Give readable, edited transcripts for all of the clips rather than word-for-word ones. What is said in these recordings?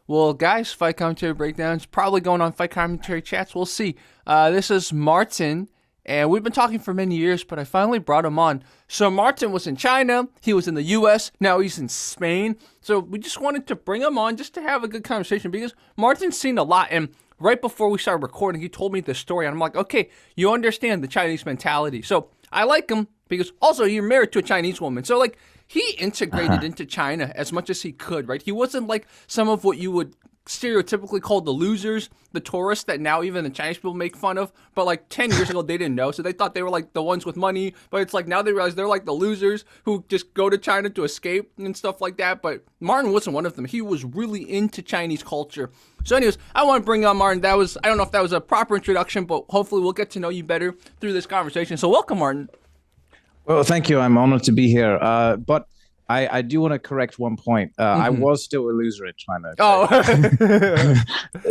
Well, guys, Fight Commentary Breakdowns probably going on Fight Commentary Chats. We'll see. This is Maarten, and we've been talking for many years, but I finally brought him on. So Maarten was in China, he was in the U.S., now he's in Spain. So we just wanted to bring him on just to have a good conversation because Maarten's seen a lot, and right before we started recording, he told me the story, and I'm like, okay, you understand the Chinese mentality. So I like him because also you're married to a Chinese woman. So like he integrated into China as much as he could, right? He wasn't like some of what you would stereotypically call the losers, the tourists that now even the Chinese people make fun of. But like 10 years ago, they didn't know. So they thought they were like the ones with money. But it's like now they realize they're like the losers who just go to China to escape and stuff like that. But Maarten wasn't one of them. He was really into Chinese culture. So anyways, I want to bring on Maarten. I don't know if that was a proper introduction, but hopefully we'll get to know you better through this conversation. So welcome, Maarten. Well, thank you. I'm honored to be here. But I do want to correct one point. I was still a loser in China. Oh,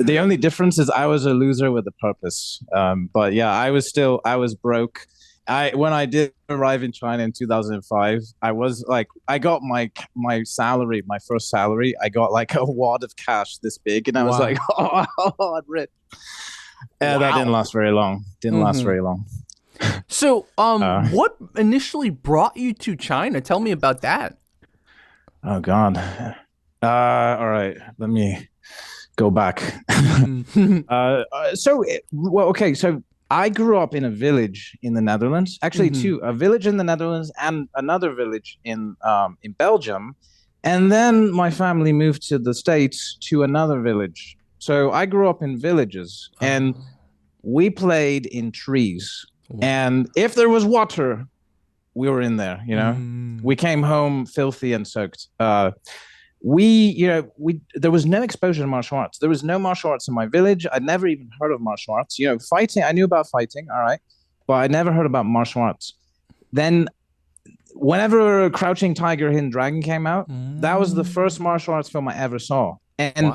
The only difference is I was a loser with a purpose. But yeah, I was broke. When I did arrive in China in 2005, I got my salary, my first salary. I got like a wad of cash this big, and I was like, oh, I'm rich. And that didn't last very long. So, what initially brought you to China? Tell me about that. Oh God. All right. Let me go back. Okay. So I grew up in a village in the Netherlands. Actually, a village in the Netherlands and another village in Belgium. And then my family moved to the States to another village. So I grew up in villages, and we played in trees. And if there was water, we were in there, We came home filthy and soaked. There was no exposure to martial arts. There was no martial arts in my village. I'd never even heard of martial arts. Fighting, I knew about fighting, all right, but I never heard about martial arts. Then whenever Crouching Tiger, Hidden Dragon came out, that was the first martial arts film I ever saw. And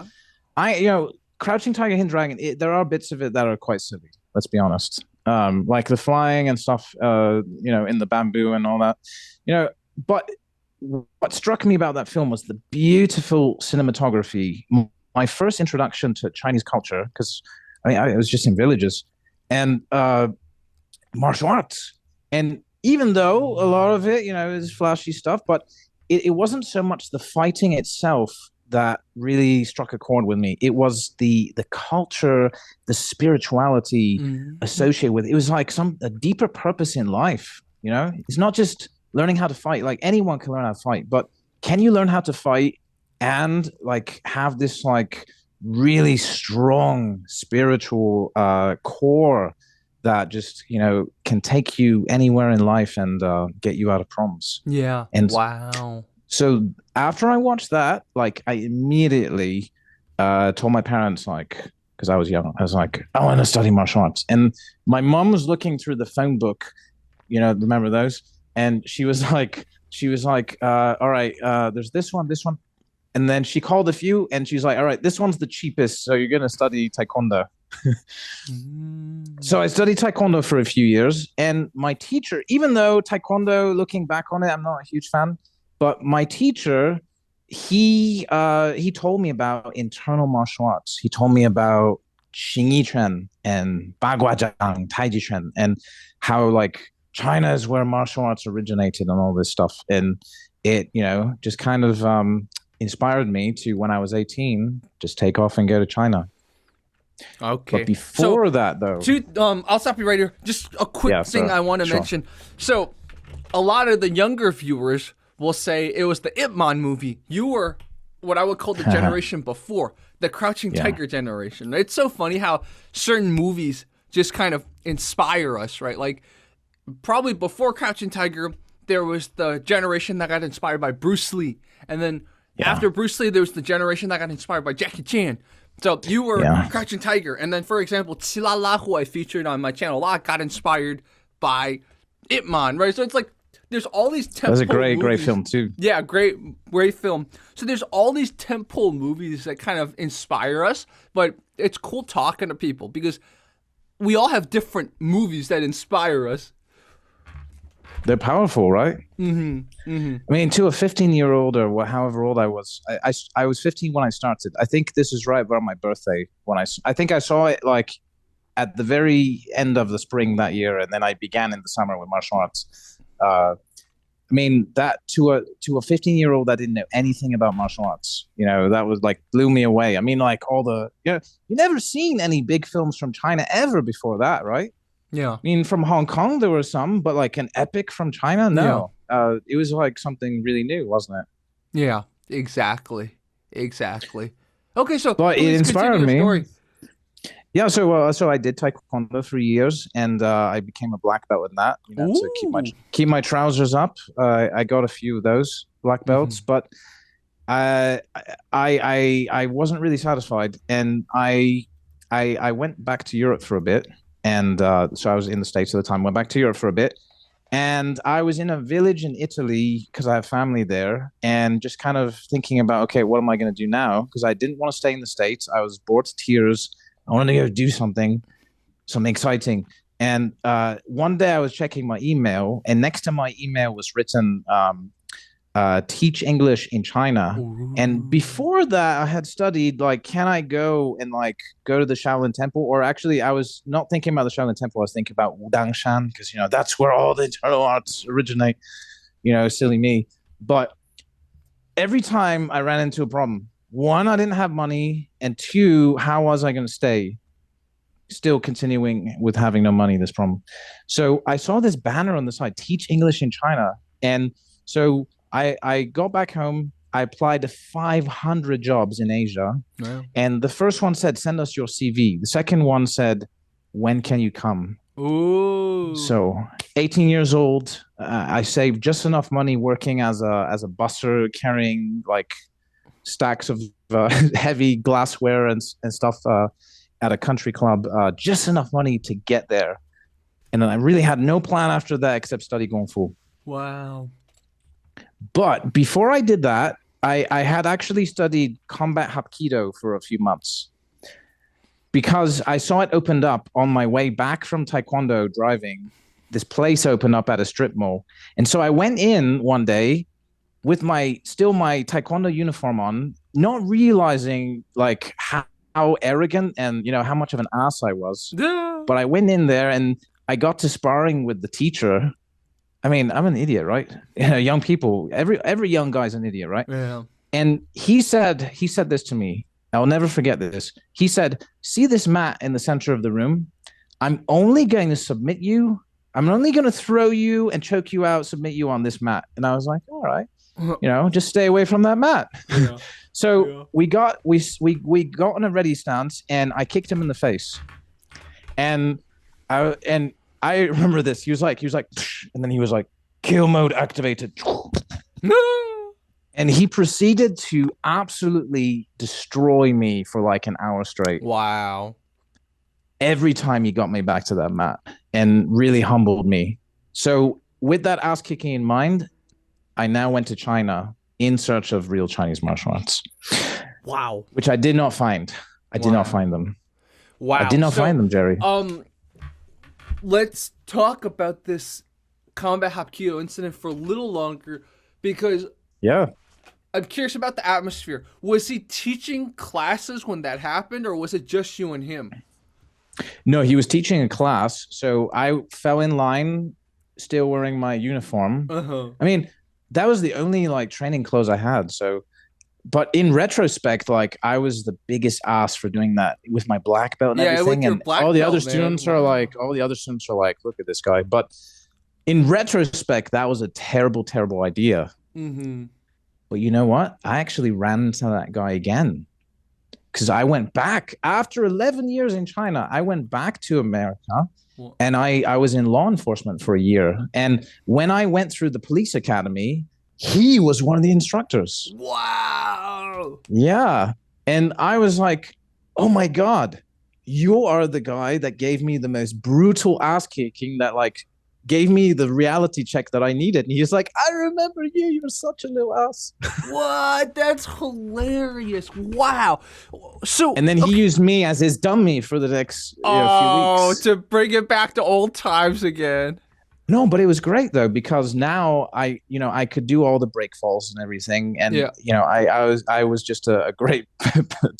Crouching Tiger, Hidden Dragon, there are bits of it that are quite silly, let's be honest. Like the flying and stuff, in the bamboo and all that, but what struck me about that film was the beautiful cinematography. My first introduction to Chinese culture, because I was just in villages, and martial arts. And even though a lot of it, is flashy stuff, but it wasn't so much the fighting itself that really struck a chord with me. It was the culture, the spirituality associated with it. It was like a deeper purpose in life, It's not just learning how to fight. Like anyone can learn how to fight, but can you learn how to fight and like have this like really strong spiritual core that just, can take you anywhere in life and get you out of problems. Yeah. And wow. So after I watched that, like I immediately told my parents, like, because I was young, I was like, I want to study martial arts. And my mom was looking through the phone book, remember those? And she was like, all right, there's this one. And then she called a few and she's like, all right, this one's the cheapest. So you're going to study Taekwondo. So I studied Taekwondo for a few years. And my teacher, even though Taekwondo, looking back on it, I'm not a huge fan. But my teacher, he told me about internal martial arts. He told me about Xingyi Liuhe and Bagua, Taijiquan, and how like China is where martial arts originated and all this stuff. And it, just kind of inspired me to, when I was 18, just take off and go to China. Okay. But before that, though, I'll stop you right here. Just a quick thing I want to mention. So, a lot of the younger viewers will say it was the Ip Man movie. You were what I would call the generation before, the Crouching Tiger generation. It's so funny how certain movies just kind of inspire us, right? Like, probably before Crouching Tiger, there was the generation that got inspired by Bruce Lee. And then after Bruce Lee, there was the generation that got inspired by Jackie Chan. So you were Crouching Tiger. And then, for example, Tsilala, who I featured on my channel a lot, got inspired by Ip Man, right? So it's like, there's all these tentpole movies. That was a great film too. Yeah, great film. So there's all these tentpole movies that kind of inspire us, but it's cool talking to people because we all have different movies that inspire us. They're powerful, right? Mm-hmm. Mm-hmm. I mean, to a 15-year-old or however old I was, I was 15 when I started. I think this is right around my birthday when I think I saw it like at the very end of the spring that year, and then I began in the summer with martial arts. I mean, that to a 15-year-old that didn't know anything about martial arts, that was like blew me away. I mean, like all the you never seen any big films from China ever before that, right? Yeah. I mean, from Hong Kong there were some, but like an epic from China, Yeah. no. It was like something really new, wasn't it? Yeah. Exactly. Exactly. Okay, so But it please continue inspired your me. story. Yeah, so I did Taekwondo 3 years, and I became a black belt in that. To Ooh. keep my trousers up. I got a few of those black belts, Mm-hmm. but I wasn't really satisfied, and I went back to Europe for a bit, and so I was in the States at the time. Went back to Europe for a bit, and I was in a village in Italy because I have family there, and just kind of thinking about, okay, what am I going to do now? Because I didn't want to stay in the States. I was bored to tears. I wanted to go do something exciting. And one day I was checking my email, and next to my email was written, teach English in China. And Ooh. before that, I had studied, like, can I go and like go to the Shaolin Temple? Or actually, I was not thinking about the Shaolin Temple. I was thinking about Wudangshan because, that's where all the internal arts originate, silly me. But every time I ran into a problem, one, I didn't have money. And two, how was I going to stay? Still continuing with having no money, this problem. So I saw this banner on the side, teach English in China. And so I got back home. I applied to 500 jobs in Asia. Wow. And the first one said, send us your CV. The second one said, when can you come? Ooh. So 18 years old, I saved just enough money working as a busser, carrying like stacks of heavy glassware and stuff at a country club, just enough money to get there. And then I really had no plan after that except study Kungfu. Wow. But before I did that, I had actually studied combat Hapkido for a few months because I saw it opened up on my way back from Taekwondo driving. This place opened up at a strip mall. And so I went in one day with my Taekwondo uniform on, not realizing like how arrogant and how much of an ass I was. Yeah. But I went in there and I got to sparring with the teacher. I mean, I'm an idiot, right? Young people, every young guy's an idiot, right? Yeah. And he said this to me. I'll never forget this. He said, "See this mat in the center of the room? I'm only going to submit you. I'm only going to throw you and choke you out, submit you on this mat." And I was like, "All right, just stay away from that mat." Yeah. So Yeah. we got on a ready stance, and I kicked him in the face. And I remember this. He was like, and then he was like, "Kill mode activated." And he proceeded to absolutely destroy me for like an hour straight. Wow. Every time he got me back to that mat and really humbled me. So with that ass kicking in mind, I now went to China in search of real Chinese martial arts. Wow. Which I did not find. I did not find them. Wow. I did not find them, Jerry. Let's talk about this combat Hapkido incident for a little longer because I'm curious about the atmosphere. Was he teaching classes when that happened, or was it just you and him? No, he was teaching a class. So I fell in line, still wearing my uniform. Uh-huh. I mean, that was the only like training clothes I had. So, but in retrospect, like I was the biggest ass for doing that with my black belt and everything. And all the other students are like, look at this guy. But in retrospect, that was a terrible, terrible idea. Mm-hmm. But you know what? I actually ran into that guy again because I went back after 11 years in China. I went back to America and I was in law enforcement for a year. And when I went through the police academy, he was one of the instructors. Wow. Yeah. And I was like, oh my God, you are the guy that gave me the most brutal ass kicking that like gave me the reality check that I needed. And he's like, I remember you. You were such a little ass. What? That's hilarious. Wow. So, and then he used me as his dummy for the next few weeks. To bring it back to old times again. No, but it was great though because now I could do all the break falls and everything, and Yeah. I was just a great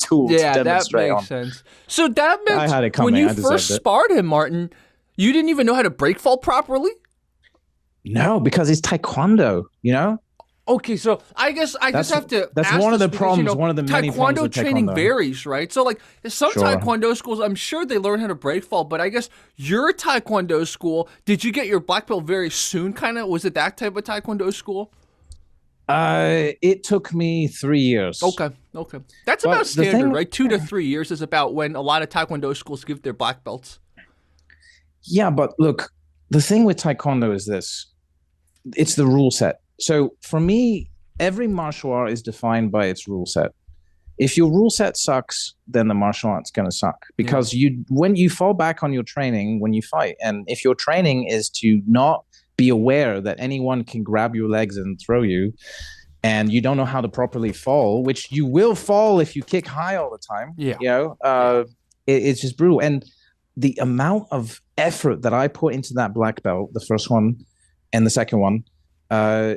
tool to Yeah, that demonstrate makes on. sense. So that I meant had it when coming. you I deserved first it. sparred him, Maarten, you didn't even know how to break fall properly? No, because it's taekwondo. Okay, so I just That's have to that's ask one of this the because problems. One of the many problems taekwondo with training taekwondo. varies, right? So like some Sure. taekwondo schools, I'm sure they learn how to break fall, but I guess your taekwondo school, did you get your black belt very soon? Kind of was it that type of taekwondo school? It took me 3 years, Okay, okay, that's about but the standard, thing, right? 2 to 3 years is about when a lot of taekwondo schools give their black belts. yeah, but look, the thing with taekwondo is this: it's the rule set. So for me, every martial art is defined by its rule set. If your rule set sucks, then the martial art's going to suck Yeah. because when you fall back on your training when you fight, and if your training is to not be aware that anyone can grab your legs and throw you, and you don't know how to properly fall, which you will fall if you kick high all the time, Yeah. Yeah. it's just brutal. And the amount of effort that I put into that black belt, the first one and the second one, uh,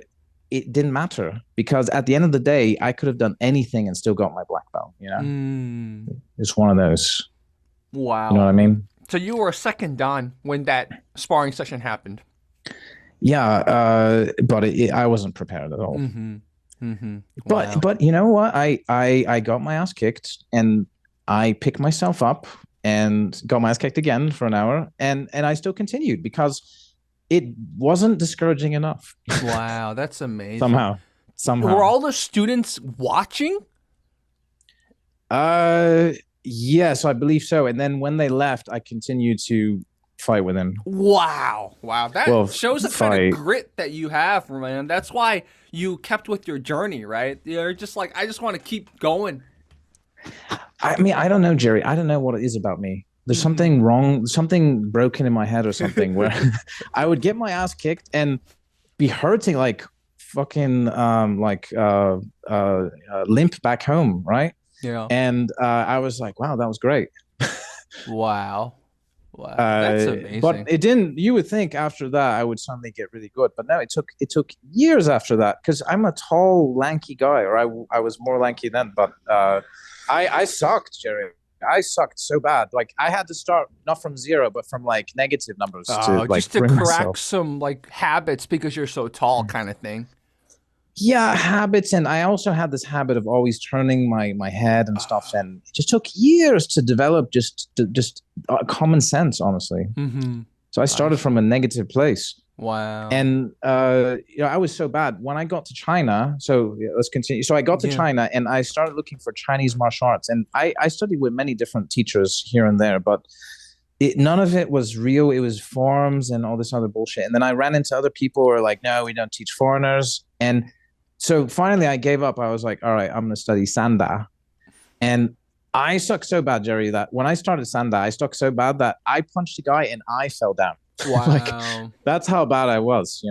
it didn't matter because at the end of the day, I could have done anything and still got my black belt. Mm, It's one of those. You know what wow. I mean? So you were a second dan when that sparring session happened. Yeah, but I wasn't prepared at all. Mm-hmm. Mm-hmm. But Wow. but you know what? I got my ass kicked and I picked myself up and got my ass kicked again for an hour and I still continued because it wasn't discouraging enough. Wow, that's amazing. Somehow. Were Somehow. all the students watching? Uh yes, I believe so. And then when they left, I continued to fight with him. Wow. Wow. That Well, shows the kind of fight. grit that you have, man. That's why you kept with your journey, right? You're just like, I just want to keep going. I mean, I don't know, Jerry. I don't know what it is about me. There's Mm-hmm. something wrong, something broken in my head or something where I would get my ass kicked and be hurting like fucking limp back home, right? Yeah. And I was like, wow, that was great. Wow. Wow. That's But amazing. it didn't. You would think after that I would suddenly get really good, but no, it took years after that because I'm a tall, lanky guy, or I was more lanky then. But I sucked, Jerry. I sucked so bad. Like I had to start not from zero, but from like negative numbers to Oh, like just to bring correct myself. some like habits because you're so tall, kind of thing. Yeah, habits, and I also had this habit of always turning my head and stuff, Ah. and it just took years to develop just common sense, honestly. Mm-hmm. So I I started from see. a negative place. Wow. And I was so bad when I got to China. So yeah, let's continue. So I got to Yeah. China and I started looking for Chinese martial arts, and I studied with many different teachers here and there, but none of it was real. It was forms and all this other bullshit. And then I ran into other people who were like, "No, we don't teach foreigners." And so finally, I gave up. I was like, "All right, I'm going to study Sanda." And I sucked so bad, Jerry, that when I started Sanda, I stuck so bad that I punched a guy and I fell down. Like Wow. that's how bad I was.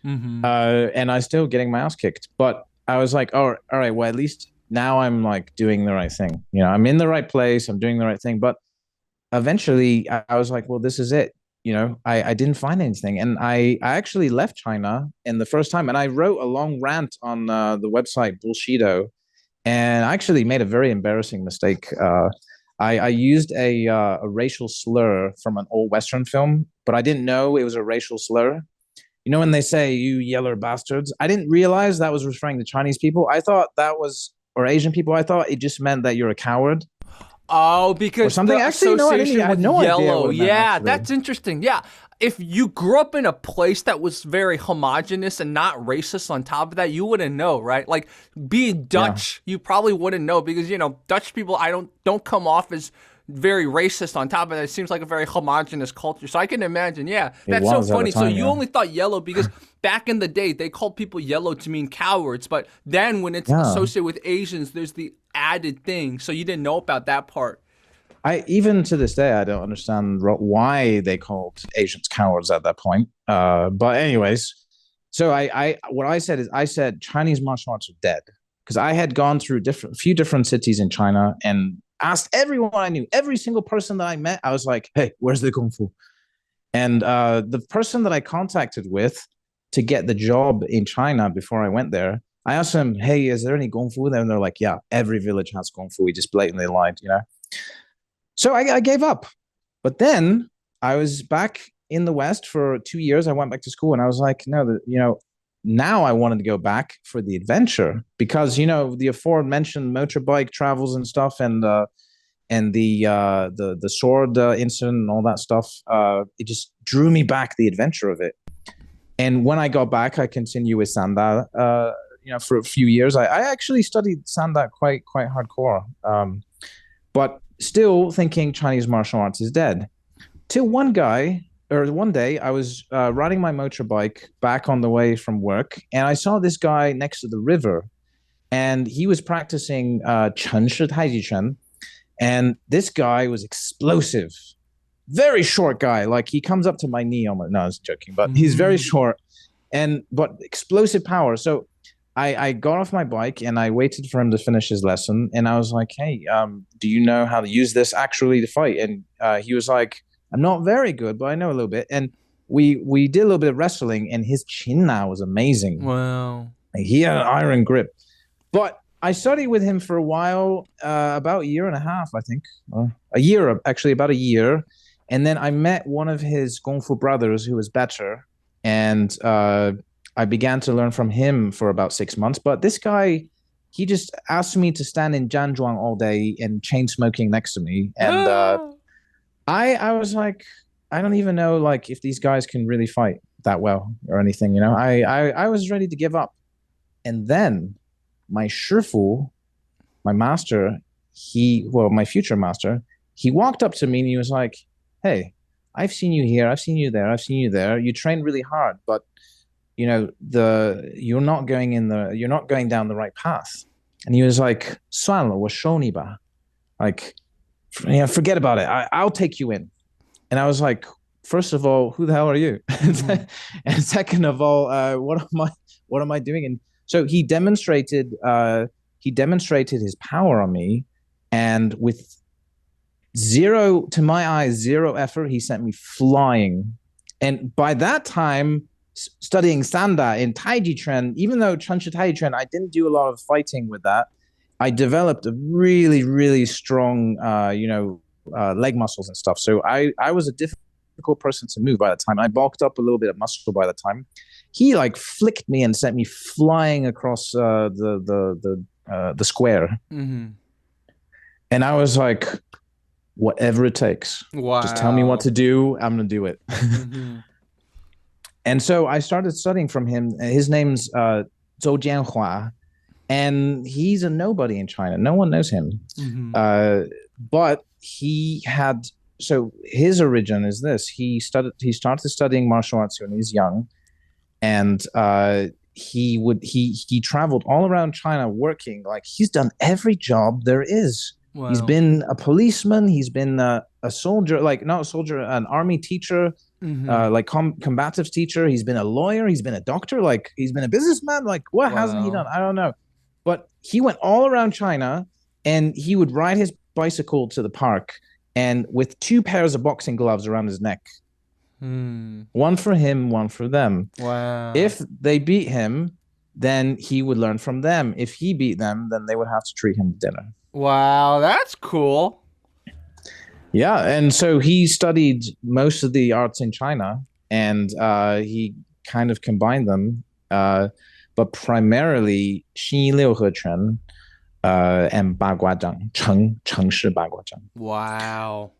Mm-hmm. And I was still getting my ass kicked. But I was like, oh, all right, well, at least now I'm like doing the right thing. I'm in the right place. I'm doing the right thing. But eventually I was like, well, this is it. I didn't find anything. And I actually left China in the first time. And I wrote a long rant on the website Bullshido. And I actually made a very embarrassing mistake. I used a racial slur from an old Western film, but I didn't know it was a racial slur. When they say "you yeller bastards," I didn't realize that was referring to Chinese people. I thought that was or Asian people. I thought it just meant that you're a coward Oh, or because something. the Actually, no, I association had with no idea yellow. what it meant. Yeah, Actually, that's interesting. Yeah. If you grew up in a place that was very homogenous and not racist on top of that, you wouldn't know, right? Like being yeah, Dutch, you probably wouldn't know because, Dutch people I don't come off as very racist on top of that. It seems like a very homogenous culture. So I can imagine, yeah. it That's so was at the funny. So time. you Yeah, only thought yellow because back in the day they called people yellow to mean cowards, but then when it's yeah. associated with Asians, there's the added thing. So you didn't know about that part. I even to this day I don't understand why they called Asians cowards at that point. But anyways, so what I said is I said Chinese martial arts are dead because I had gone through few different cities in China and asked everyone I knew, every single person that I met. I was like, "Hey, where's the kung fu?" And the person that I contacted with to get the job in China before I went there, I asked them, "Hey, is there any Kungfu there?" And they're like, "Yeah, every village has Kungfu." We just blatantly lied. So I gave up. But then I was back in the West for 2 years. I went back to school, and I was like, no, now I wanted to go back for the adventure because the aforementioned motorbike travels and stuff, and the sword incident and all that stuff. It just drew me back, the adventure of it. And when I got back, I continued with Sanda. For a few years, I actually studied Sanda quite hardcore. But still thinking Chinese martial arts is dead. Till one day, I was riding my motorbike back on the way from work, and I saw this guy next to the river, and he was practicing Taijiquan, and this guy was explosive, very short guy. Like he comes up to my knee. No, I was joking, but he's very short, but explosive power. So I got off my bike and I waited for him to finish his lesson. And I was like, "Hey, do you know how to use this actually to fight?" And he was like, "I'm not very good, but I know a little bit." And we did a little bit of wrestling, and his chin now was amazing. Wow. He had an iron grip. But I studied with him for a while, about a year and a half, I think. A year, actually, about a year. And then I met one of his Kungfu brothers who was better. And I began to learn from him for about 6 months. But this guy, he just asked me to stand in Janzhuang all day and chain smoking next to me. And I was like, I don't even know like if these guys can really fight that well or anything. I was ready to give up. And then my Shifu, my master, my future master, he walked up to me and he was like, "Hey, I've seen you here, I've seen you there, I've seen you there. You train really hard, but you're not going down the right path." And he was like, "算了, 我收你吧." Like, forget about it. I'll take you in. And I was like, first of all, who the hell are you? Mm-hmm. And second of all, what am I doing? And so he demonstrated his power on me, and with to my eyes, zero effort, he sent me flying. And by that time, studying Sanda in Taijiquan, even though Chengshi Taijiquan, I didn't do a lot of fighting with that. I developed a really, really strong, leg muscles and stuff. So I was a difficult person to move by the time. I bulked up a little bit of muscle by the time. He like flicked me and sent me flying across the square. Mm-hmm. And I was like, whatever it takes. Wow. Just tell me what to do. I'm going to do it. Mm-hmm. And so I started studying from him. His name's Zhou Jianhua, and he's a nobody in China. No one knows him. Mm-hmm. But his origin is this. He started studying martial arts when he was young, and he traveled all around China working. Like he's done every job there is. Wow. He's been a policeman. He's been a soldier, like not a soldier, an army teacher, mm-hmm. Like combatives teacher. He's been a lawyer. He's been a doctor. Like he's been a businessman. Like what hasn't he done? I don't know. But he went all around China, and he would ride his bicycle to the park, and with 2 pairs of boxing gloves around his neck. One for him, one for them. Wow. If they beat him, then he would learn from them. If he beat them, then they would have to treat him to dinner. Wow, that's cool. Yeah, and so he studied most of the arts in China, and he kind of combined them, but primarily Xingyi Liuhe Quan and Bagua Zhang, Chengshi Bagua Zhang. Wow.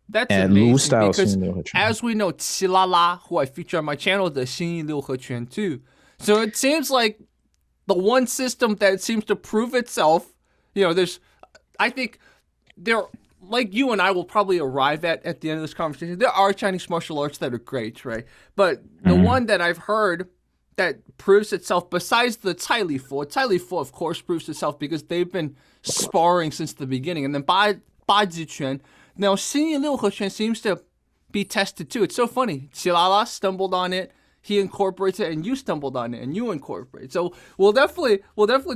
That's amazing because, as we know, Qilala, who I feature on my channel, the Xingyi Liuhe Quan too. So it seems like the one system that seems to prove itself, I think there, like you and I will probably arrive at the end of this conversation, there are Chinese martial arts that are great, right? But the one that I've heard that proves itself, besides the Cai Li Fu, of course, proves itself because they've been sparring since the beginning. And then Baji Quan, now Xingyi Liuhe Quan seems to be tested too. It's so funny. Qilala stumbled on it. He incorporates it, and you stumbled on it, and you incorporate. So we'll definitely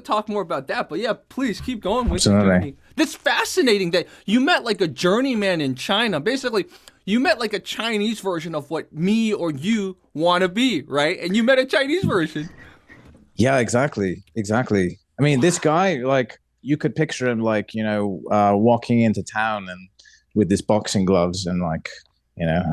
talk more about that. But yeah, please keep going with the journey. That's fascinating that you met like a journeyman in China. Basically, You met like a Chinese version of what me or you want to be, right? And you met a Chinese version. Yeah, exactly. I mean, this guy, like, you could picture him, like, walking into town and with his boxing gloves and like,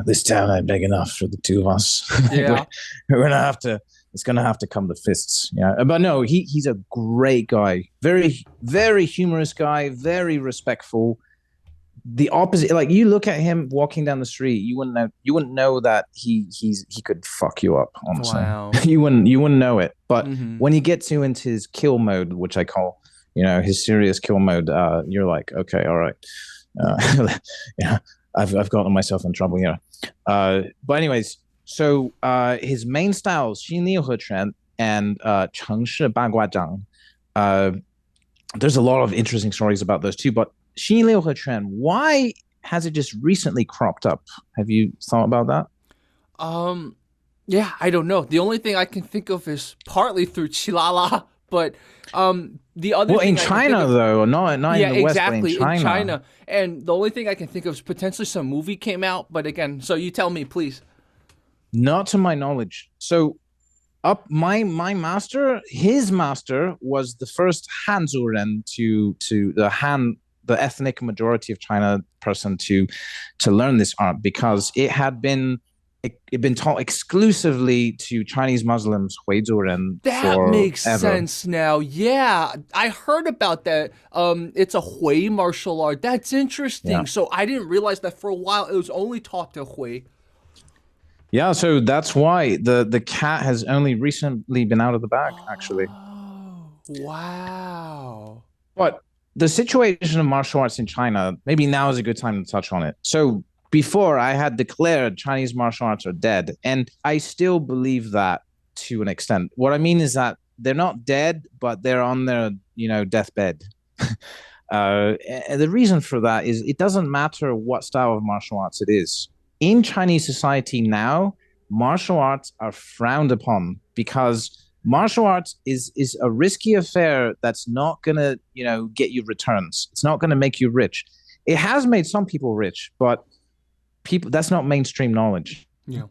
this town ain't big enough for the two of us. Like, Yeah. we're gonna have to. It's gonna have to come to fists. Yeah, but no, he's a great guy. Very very humorous guy. Very respectful. The opposite, like you look at him walking down the street, you wouldn't know that he could fuck you up, honestly. Wow. You wouldn't know it. But Mm-hmm. when he gets you into his kill mode, which I call his serious kill mode, you're like, okay, all right. Yeah, I've gotten myself in trouble here. But anyways, so his main styles, Xingyi Liuhe Quan and 城市 Bagua Zhang. There's a lot of interesting stories about those two, but Xingyi Liuhe Quan, why has it just recently cropped up? Have you thought about that? Um, yeah, I don't know. The only thing I can think of is partly through Chilala, but the other Well, thing in I can think China of, though, not yeah, in the West, but in exactly, in China. China. And the only thing I can think of is potentially some movie came out, but again, so you tell me, please. Not to my knowledge. So up my master, his master was the first Hanzuren to the ethnic majority of China person to learn this art because it been taught exclusively to Chinese Muslims, Huizuren, That makes forever. sense now. Yeah, I heard about that. It's a Hui martial art. That's Yeah. interesting. So I didn't realize that for a while it was only taught to Hui. Yeah, so that's why the cat has only recently been out of the bag, actually. Oh, wow. But the situation of martial arts in China, maybe now is a good time to touch on it. So before I had declared Chinese martial arts are dead, and I still believe that to an extent. What I mean is that they're not dead, but they're on their, deathbed. And the reason for that is it doesn't matter what style of martial arts it is. In Chinese society now, martial arts are frowned upon because martial arts is a risky affair that's not gonna get you returns. It's not gonna make you rich. It has made some people rich, but people that's not mainstream knowledge. Yeah.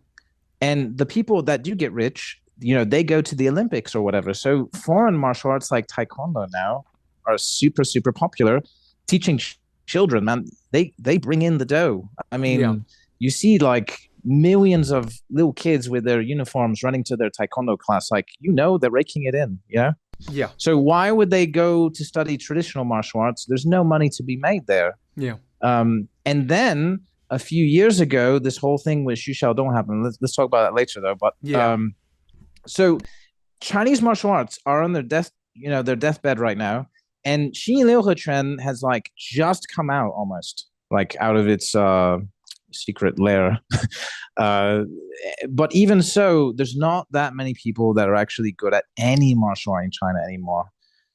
And the people that do get rich, they go to the Olympics or whatever. So foreign martial arts like Taekwondo now are super super popular. Teaching children, man, they bring in the dough. I Yeah. mean, you see like millions of little kids with their uniforms running to their taekwondo class, like they're raking it in. Yeah. Yeah. So why would they go to study traditional martial arts? There's no money to be made there. Yeah. And then a few years ago, this whole thing with Xu Xiaodong happened. Let's talk about that later, though. But Yeah. so Chinese martial arts are on their deathbed right now, and Xingyi Liuhe Quan has like just come out almost like out of its secret lair. uh, but even so, there's not that many people that are actually good at any martial art in China anymore.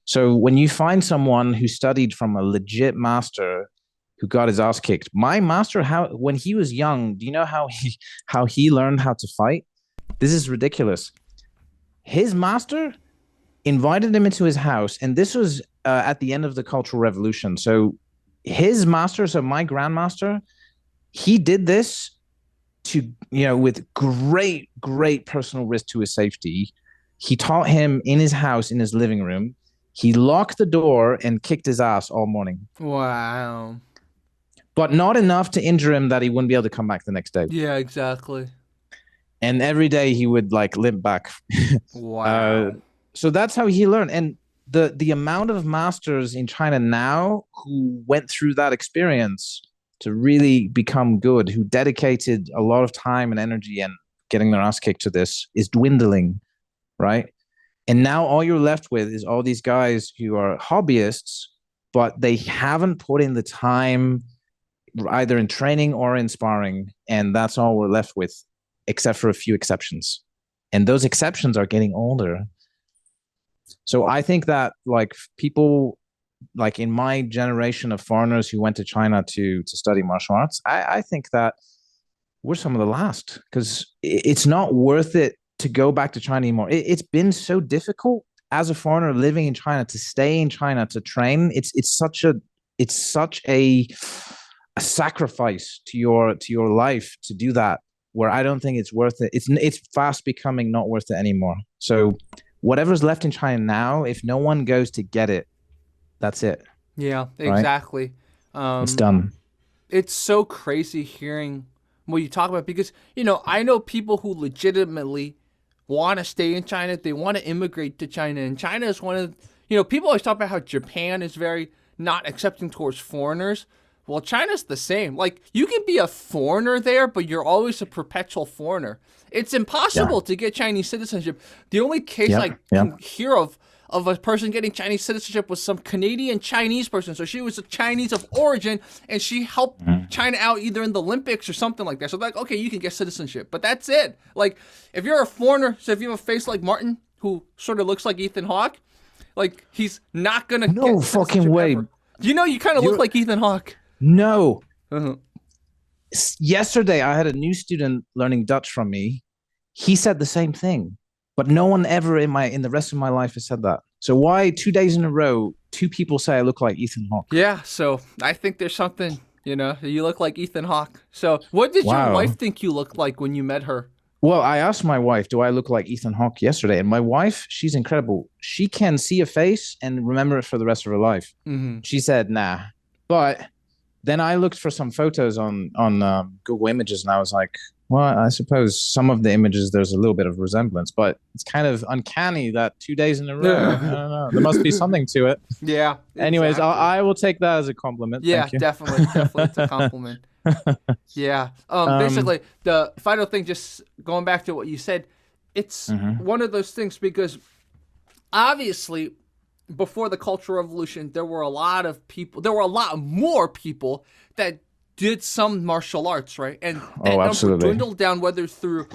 So when you find someone who studied from a legit master who got his ass kicked, my master, how when he was young, do you know how he learned how to fight? This is ridiculous. His master invited him into his house, and this was at the end of the Cultural Revolution. So his master, so my grandmaster, he did this to with great personal risk to his safety. He taught him in his house, in his living room. He locked the door and kicked his ass all morning, Wow. but not enough to injure him that he wouldn't be able to come back the next day. Yeah, exactly. And every day he would like limp back. Wow. So that's how he learned. And the amount of masters in China now who went through that experience to really become good, who dedicated a lot of time and energy and getting their ass kicked to this, is dwindling, right? And now all you're left with is all these guys who are hobbyists, but they haven't put in the time either in training or in sparring. And that's all we're left with, except for a few exceptions. And those exceptions are getting older. So I think that like people like in my generation of foreigners who went to China to study martial arts, I think that we're some of the last because it's not worth it to go back to China anymore. It's been so difficult as a foreigner living in China to stay in China to train. It's such a a sacrifice to your life to do that, where I don't think it's worth it. It's fast becoming not worth it anymore. So whatever's left in China now, if no one goes to get it, that's it, Yeah, right? exactly. It's Um, done. it's so crazy hearing what you talk about because, I know people who legitimately want to stay in China. They want to immigrate to China. And China is one of, people always talk about how Japan is very not accepting towards foreigners. Well, China's the same. Like, you can be a foreigner there, but you're always a perpetual foreigner. It's Yeah. impossible to get Chinese citizenship. The only case Yep. I Yep. can hear of a person getting Chinese citizenship was some Canadian Chinese person. So she was a Chinese of origin, and she helped China out either in the Olympics or something like that. So like, okay, you can get citizenship, but that's it. Like, if you're a foreigner, so if you have a face like Maarten, who sort of looks like Ethan Hawke, like he's not gonna No get fucking citizenship way. ever. You kind of look You're like Ethan Hawke. no. Uh-huh. Yesterday, I had a new student learning Dutch from me. He said the same thing, but no one ever in the rest of my life has said that. So why 2 days in a row, two people say I look like Ethan Hawke? Yeah, so I think there's something. You look like Ethan Hawke. So what did your Wow. wife think you looked like when you met her? Well, I asked my wife, do I look like Ethan Hawke yesterday? And my wife, she's incredible. She can see a face and remember it for the rest of her life. Mm-hmm. She said, nah. But then I looked for some photos on Google Images, and I was like, well, I suppose some of the images there's a little bit of resemblance, but it's kind of uncanny that 2 days in a row. I don't know. There must be something to it. Yeah, Anyways, exactly. I will take that as a compliment. Yeah, Thank you. definitely, it's a compliment. Yeah. Um, Basically, the final thing, just going back to what you said, it's mhm. one of those things because obviously, before the Cultural Revolution, there were a lot of people. There were a lot more people that did some martial arts, right? And that Oh, number absolutely. dwindled down, whether through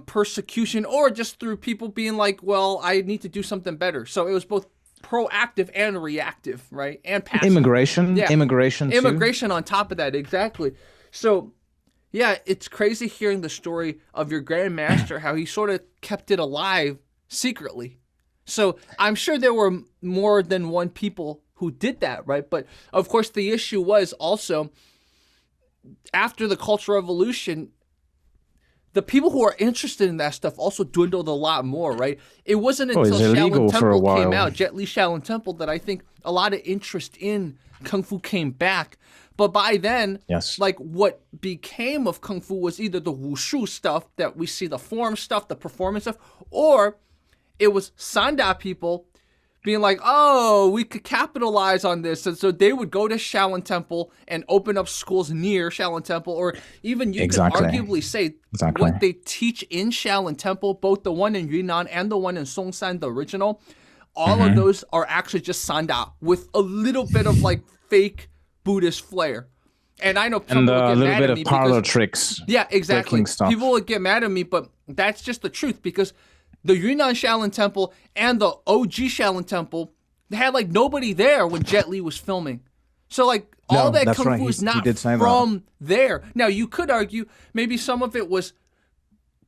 persecution or just through people being like, "Well, I need to do something better." So it was both proactive and reactive, right? And passive. Immigration, Yeah, immigration too. immigration on top of that, exactly. So yeah, it's crazy hearing the story of your grandmaster, how he sort of kept it alive secretly. So I'm sure there were more than one people who did that, right? But of course, the issue was also after the Cultural Revolution, the people who are interested in that stuff also dwindled a lot more, right? It wasn't Oh, until it's illegal Shaolin for a Temple came while. out, Jet Li Shaolin Temple, that I think a lot of interest in Kung Fu came back. But by then, Yes. like what became of Kung Fu was either the wushu stuff that we see, the form stuff, the performance stuff, or it was Sanda people being like, oh, we could capitalize on this. And so they would go to Shaolin Temple and open up schools near Shaolin Temple, or even you could Exactly. arguably say Exactly. what they teach in Shaolin Temple, both the one in Yunnan and the one in Songshan, the original, all of those are actually just Sanda with a little bit of like fake Buddhist flair. And I know some And people a get little mad bit at of me parlor because tricks, yeah, exactly. breaking stuff. People would get mad at me, but that's just the truth because the Yunnan Shaolin Temple and the OG Shaolin Temple, they had like nobody there when Jet Li was filming. So like all No, that that's Kung right. Fu is He not did say that. from there. Now you could argue maybe some of it was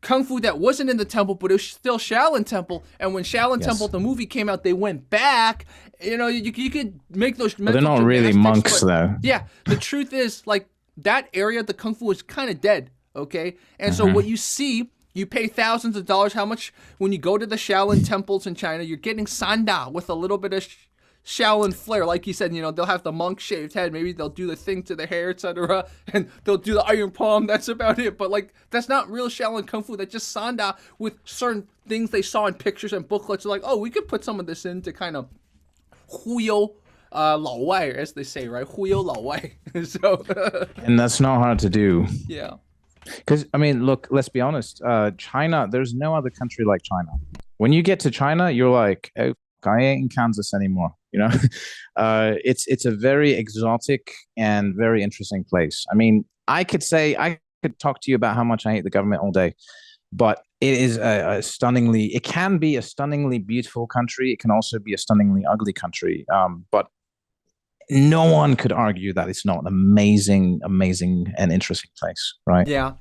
Kung Fu that wasn't in the temple, but it was still Shaolin Temple. And when Shaolin Yes. Temple, the movie came out, they went back. You could make those But they're mental not really gymnastics, monks, but though. yeah, the truth is like that area, the Kung Fu is kind of dead. Okay, and so what you see, you pay thousands of dollars. How much when you go to the Shaolin temples in China? You're getting Sanda with a little bit of Shaolin flair, like you said. They'll have the monk shaved head. Maybe they'll do the thing to the hair, etc. And they'll do the iron palm. That's about it. But like that's not real Shaolin Kung Fu. That's just Sanda with certain things they saw in pictures and booklets. Like, oh, we could put some of this in to kind of 忽悠 老外, as they say, right? 忽悠老外. So And that's not hard to do. yeah. Because, I mean, look, let's be honest. China, there's no other country like China. When you get to China, you're like, oh, I ain't in Kansas anymore. It's a very exotic and very interesting place. I mean, I could talk to you about how much I hate the government all day, but it is it can be a stunningly beautiful country. It can also be a stunningly ugly country. But no one could argue that it's not an amazing, amazing and interesting place, right? Yeah.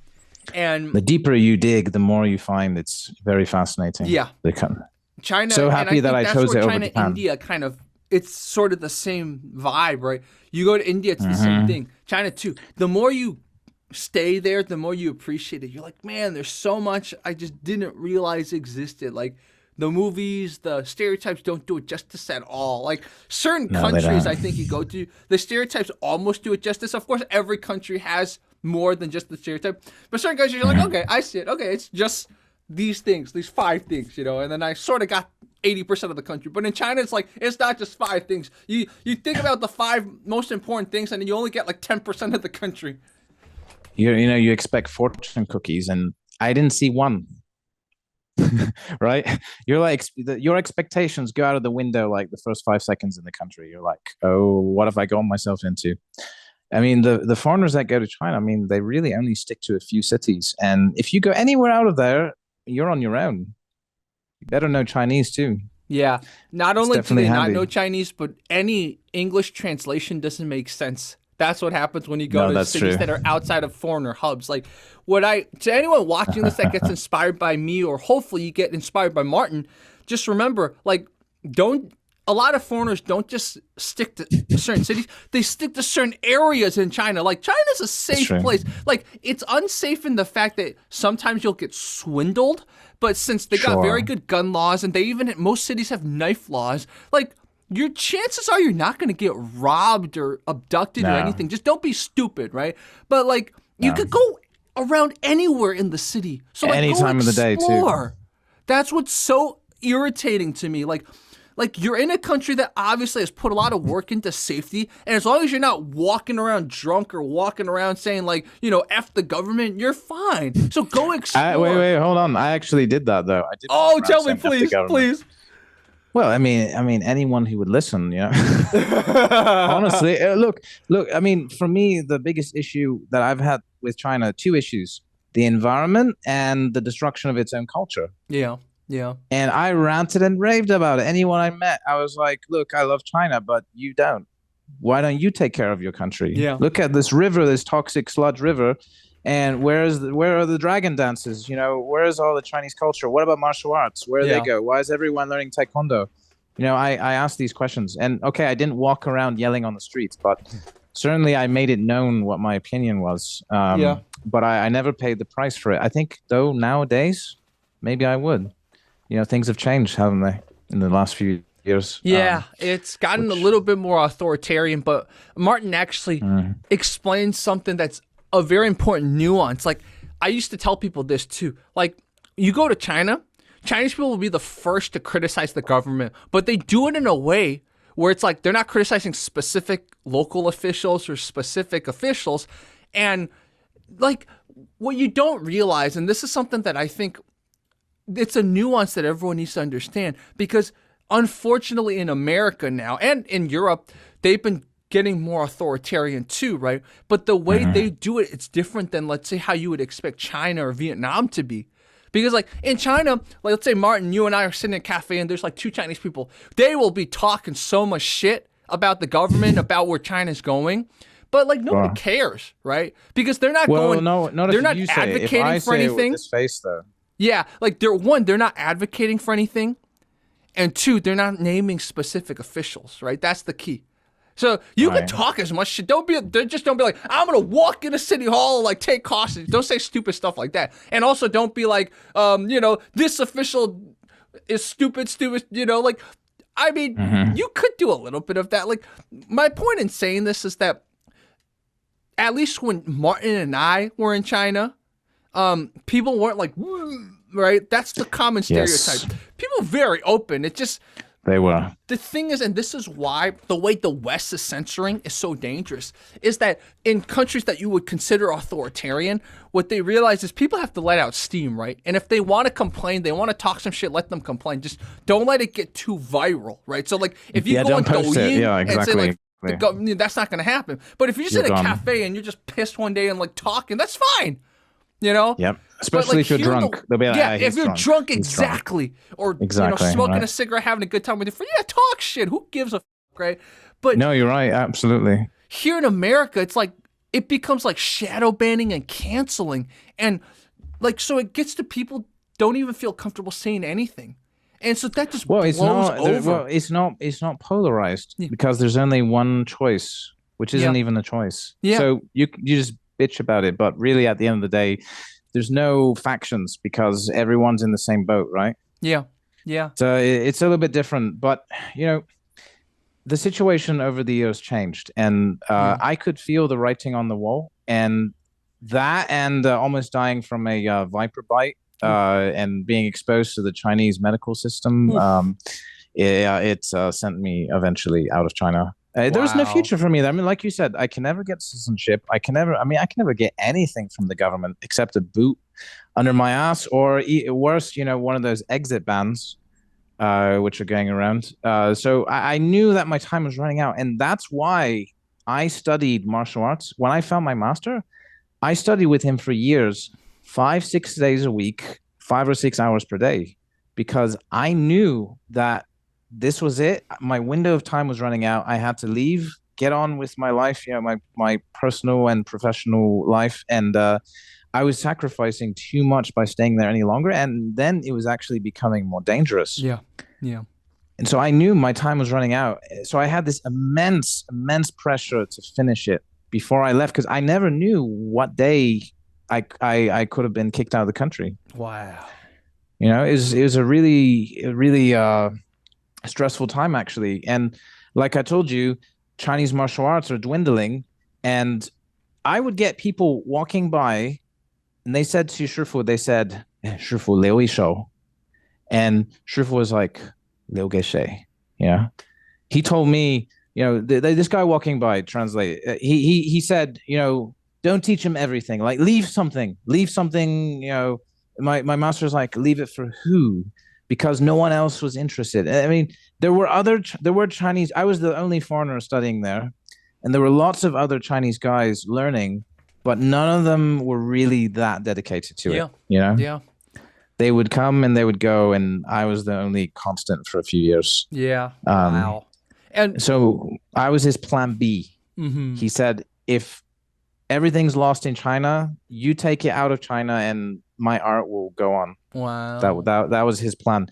And The deeper you dig, the more you find it's very fascinating. yeah, The China. So and happy that think I that's chose where it over China, Japan. India kind of it's sort of the same vibe, right? You go to India, it's the same thing. China too. The more you stay there, the more you appreciate it. You're like, man, there's so much I just didn't realize existed. Like the movies, the stereotypes don't do it justice at all. Like certain countries, I think you go to, the stereotypes almost do it justice. Of course, every country has more than just the stereotype, but certain countries, you're like, okay, I see it. Okay, it's just these things, these 5 things, and then I sort of got 80% of the country. But in China, it's like, it's not just 5 things. You think about the 5 most important things, and then you only get like 10% of the country. You expect fortune cookies, and I didn't see one. Right? You're like, your expectations go out of the window like the first 5 seconds in the country. You're like, oh, what have I gotten myself into? I mean, the foreigners that go to China, I mean, they really only stick to a few cities. And if you go anywhere out of there, you're on your own. You better know Chinese too. Yeah. Not only do they not know Chinese, but any English translation doesn't make sense. That's what happens when you go to cities that are outside of foreigner hubs. Like, to anyone watching this that gets inspired by me, or hopefully you get inspired by Maarten, just remember, like, a lot of foreigners don't just stick to certain cities. They stick to certain areas in China. Like, China's a safe place. Like, it's unsafe in the fact that sometimes you'll get swindled, but since they got very good gun laws, and most cities have knife laws, like, your chances are you're not going to get robbed or abducted or anything. Just don't be stupid, right? But, like, you could go around anywhere in the city. So, like, any time of the day, too. That's what's so irritating to me. Like, you're in a country that obviously has put a lot of work into safety, and as long as you're not walking around drunk or walking around saying, like, F the government, you're fine. So go explore. Wait, hold on. I actually did that, though. I did. Oh, tell me, please. Well, I mean, anyone who would listen, Honestly, look. I mean, for me, the biggest issue that I've had with China, 2 issues: the environment and the destruction of its own culture. Yeah. And I ranted and raved about it. Anyone I met, I was like, "Look, I love China, but you don't. Why don't you take care of your country? Yeah. Look at this river, this toxic sludge river." And where are the dragon dances? Where is all the Chinese culture? What about martial arts? Where do they go? Why is everyone learning taekwondo? I asked these questions, and okay, I didn't walk around yelling on the streets, but certainly I made it known what my opinion was. But I never paid the price for it. I think, though, nowadays, maybe I would. Things have changed, haven't they, in the last few years? Yeah, it's gotten a little bit more authoritarian, but Maarten actually explains something that's a very important nuance. Like, I used to tell people this too. Like, you go to China, Chinese people will be the first to criticize the government, but they do it in a way where it's like they're not criticizing specific local officials or specific officials. And, like, what you don't realize, and this is something that I think it's a nuance that everyone needs to understand, because unfortunately in America now and in Europe, they've been getting more authoritarian too, right? But the way they do it, it's different than, let's say, how you would expect China or Vietnam to be. Because, like, in China, like, let's say, Maarten, you and I are sitting in a cafe and there's like 2 Chinese people. They will be talking so much shit about the government, about where China's going. But, like, nobody cares, right? Because they're not they're not advocating for anything. With this face, though. Yeah, like, they're not advocating for anything. And 2, they're not naming specific officials, right? That's the key. So you can talk as much shit. Don't be like, I'm gonna walk in a city hall, like, take hostage. Don't say stupid stuff like that. And also don't be like, this official is stupid. Like, I mean, you could do a little bit of that. Like, my point in saying this is that at least when Maarten and I were in China, people weren't like, right? That's the common stereotype. Yes. People very open. It just. They were. The thing is, and this is why the way the West is censoring is so dangerous, is that in countries that you would consider authoritarian, what they realize is people have to let out steam, right? And if they want to complain, they want to talk some shit, let them complain. Just don't let it get too viral, right? So, like, if you go on Douyin and say, like, that's not going to happen. But if you're just in a cafe and you're just pissed one day and, like, talking, that's fine. Yep. Especially, like, if you're drunk. They'll be like, if you're drunk, exactly. Or, smoking a cigarette, having a good time with your friend. Yeah, talk shit. Who gives a right? But no, you're right. Absolutely. Here in America, it's like, it becomes like shadow banning and canceling. And, like, so it gets to people don't even feel comfortable saying anything. And so that just Well, blows over. it's not polarized Yeah. because there's only one choice, which Yeah. isn't even a choice. Yeah. So you just bitch about it, but really at the end of the day, there's no factions because everyone's in the same boat, right? Yeah. Yeah. So it's a little bit different, but you know, the situation over the years changed, and Yeah. I could feel the writing on the wall, and that, and almost dying from a viper bite, Oof. and being exposed to the Chinese medical system. Oof. It sent me eventually out of China. There was no Wow. future for me. I mean, like you said, I can never get citizenship. I can never. I mean, I can never get anything from the government except a boot under my ass, or worse, you know, one of those exit bans, which are going around. So I knew that my time was running out, and that's why I studied martial arts. When I found my master, I studied with him for years, 5, 6 days a week, 5 or 6 hours per day, because I knew that this was it. My window of time was running out. I had to leave, get on with my life, you know, my personal and professional life, and I was sacrificing too much by staying there any longer, and then it was actually becoming more dangerous. Yeah. Yeah. And so I knew my time was running out. So I had this immense pressure to finish it before I left because I never knew what day I could have been kicked out of the country. Wow. You know, it was a really stressful time actually. And like I told you, Chinese martial arts are dwindling, and I would get people walking by, and they said to Shifu, they said, "Shifu liu shou," and Shifu was like, "Liu ge shui," yeah. He told me, you know, this guy walking by, translate. He said, you know, don't teach him everything. Like leave something. You know, my master's like, leave it for who? Because no one else was interested. I mean, there were Chinese. I was the only foreigner studying there, and there were lots of other Chinese guys learning, but none of them were really that dedicated to it. Yeah. You know, Yeah. they would come and they would go, and I was the only constant for a few years. Yeah. Wow. And So I was his plan B. mm-hmm. He said, if everything's lost in China, you take it out of China and my art will go on. Wow. That was his plan.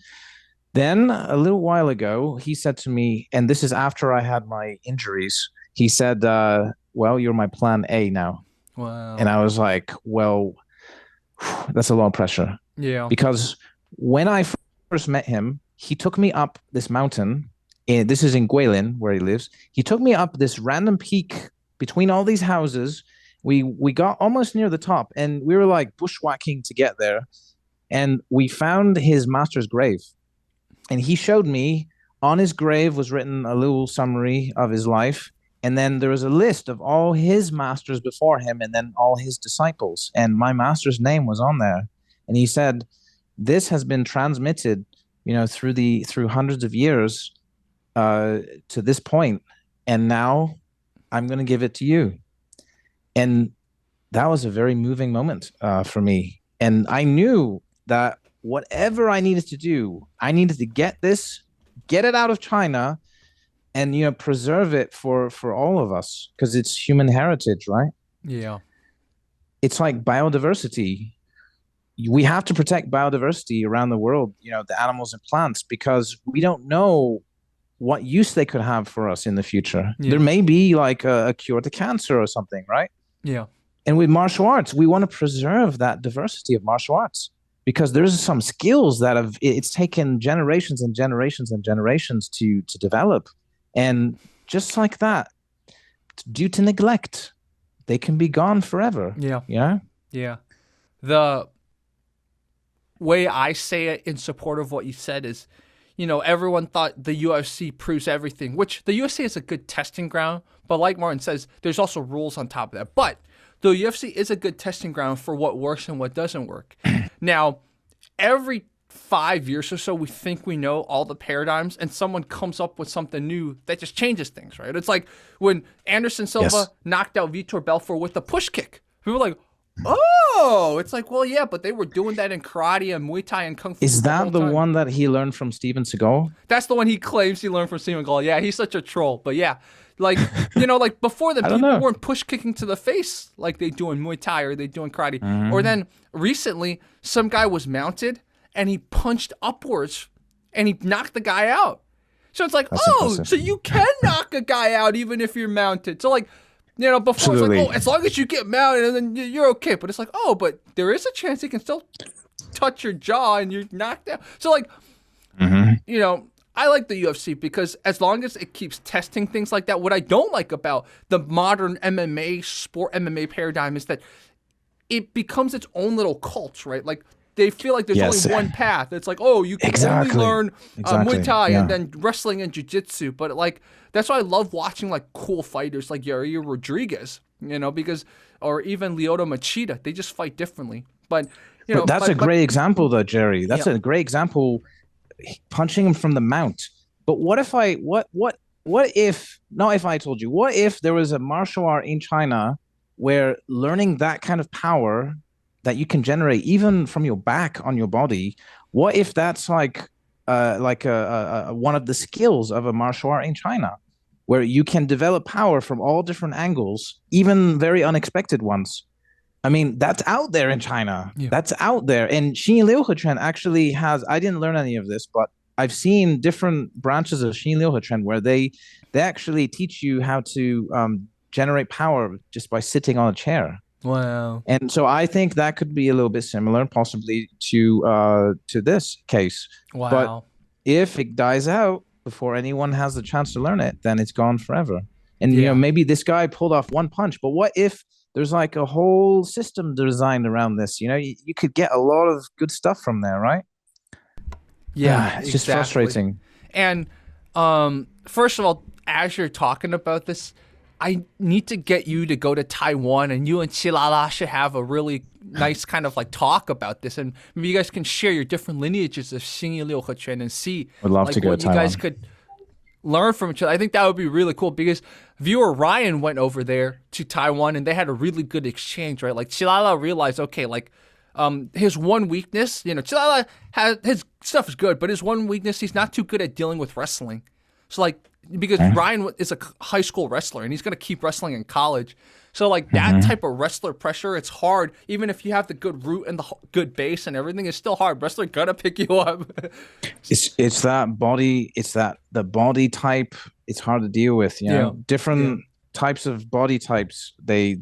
Then a little while ago, he said to me, and this is after I had my injuries, he said, well, you're my plan A now. Wow. And I was like, well, that's a lot of pressure. Yeah. Because when I first met him, he took me up this mountain. This is in Guilin, where he lives. He took me up this random peak between all these houses. We got almost near the top, and we were like bushwhacking to get there. And we found his master's grave. And he showed me on his grave was written a little summary of his life. And then there was a list of all his masters before him and then all his disciples. And my master's name was on there. And he said, this has been transmitted, you know, through hundreds of years to this point, and now I'm going to give it to you. And that was a very moving moment for me. And I knew that whatever I needed to do, I needed to get it out of China, and you know, preserve it for all of us, because it's human heritage, right? Yeah. It's like biodiversity. We have to protect biodiversity around the world, you know, the animals and plants, because we don't know what use they could have for us in the future. Yeah. There may be like a cure to cancer or something, right? Yeah. And with martial arts, we want to preserve that diversity of martial arts, because there's some skills that it's taken generations and generations and generations to develop. And just like that, due to neglect, they can be gone forever. Yeah. Yeah. Yeah. The way I say it in support of what you said is, you know, everyone thought the UFC proves everything, which the UFC is a good testing ground. But like Maarten says, there's also rules on top of that. But the UFC is a good testing ground for what works and what doesn't work. Now, every 5 years or so, we think we know all the paradigms, and someone comes up with something new that just changes things, right? It's like when Anderson Silva knocked out Vitor Belfort with a push kick. People were like, oh, it's like, well, yeah, but they were doing that in karate and Muay Thai and Kung Fu. Is that the one that he learned from Steven Seagal? That's the one he claims he learned from Steven Seagal. Yeah, he's such a troll. But yeah, like, you know, like before the people weren't push kicking to the face like they do in Muay Thai or they do in karate. Mm-hmm. Or then recently, some guy was mounted and he punched upwards and he knocked the guy out. So it's like, That's oh, impressive. so you can knock a guy out even if you're mounted. So like, before it's Absolutely. like, oh, as long as you get mounted and then you're okay. But it's like, oh, but there is a chance he can still touch your jaw and you're knocked out. So like, I like the UFC because as long as it keeps testing things like that, what I don't like about the modern MMA paradigm is that it becomes its own little cult, right? Like they feel like there's only one path. It's like, oh, you can only learn Muay Thai and then wrestling and jiu-jitsu. But like, that's why I love watching like cool fighters like Yair Rodriguez, because, or even Lyoto Machida. They just fight differently. But, that's a great example though, Jerry. That's a great example, punching him from the mount. But what if not if I told you, what if there was a martial art in China where learning that kind of power that you can generate even from your back on your body, what if that's like one of the skills of a martial art in China, where you can develop power from all different angles, even very unexpected ones? I mean, that's out there in China. Yeah. That's out there. And Xingyi Liuhe Quan actually has, I didn't learn any of this, but I've seen different branches of Xingyi Liuhe Quan where they actually teach you how to generate power just by sitting on a chair. Wow. And so I think that could be a little bit similar, possibly to this case. Wow. But if it dies out before anyone has the chance to learn it, then it's gone forever. And maybe this guy pulled off one punch, but what if there's like a whole system designed around this? You could get a lot of good stuff from there, right? Yeah, it's just frustrating. And first of all, as you're talking about this, I need to get you to go to Taiwan, and you and Qilala should have a really nice kind of like talk about this, and maybe you guys can share your different lineages of Xingyi Liuhe Quan and see what you guys could learn from each other. I think that would be really cool because viewer Ryan went over there to Taiwan and they had a really good exchange, right? Like Qilala realized, okay, like his one weakness, Qilala has his stuff is good, but his one weakness, he's not too good at dealing with wrestling. So like, because Ryan is a high school wrestler and he's going to keep wrestling in college. So like that type of wrestler pressure, it's hard. Even if you have the good root and the good base and everything, it's still hard. Wrestler gonna pick you up. it's that body. It's the body type. It's hard to deal with. Different types of body types. They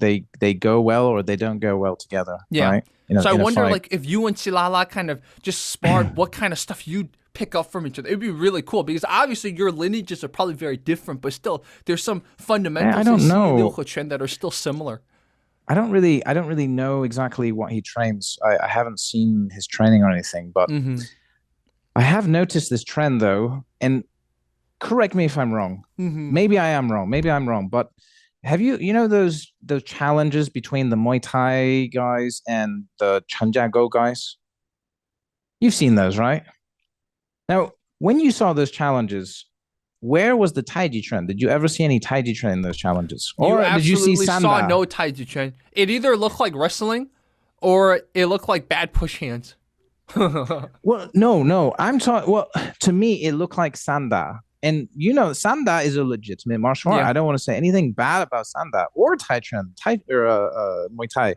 go well or they don't go well together. Yeah. Right? So I wonder, like, if you and Qilala kind of just sparred, what kind of stuff you'd pick up from each other. It'd be really cool because obviously your lineages are probably very different, but still there's some fundamentals in Liuhe Quan that are still similar. I don't really know exactly what he trains. I haven't seen his training or anything, but I have noticed this trend though, and correct me if I'm wrong. Maybe I am wrong. Maybe I'm wrong, but have you those challenges between the Muay Thai guys and the Chengjiago guys? You've seen those, right? Now, when you saw those challenges, where was the Taijiquan? Did you ever see any Taijiquan in those challenges? Or did you see Sanda? Saw no Taijiquan. It either looked like wrestling or it looked like bad push hands. Well, no. I'm talking, well, to me, it looked like Sanda. And Sanda is a legitimate martial art. I don't want to say anything bad about Sanda or Taijiquan, Muay Thai.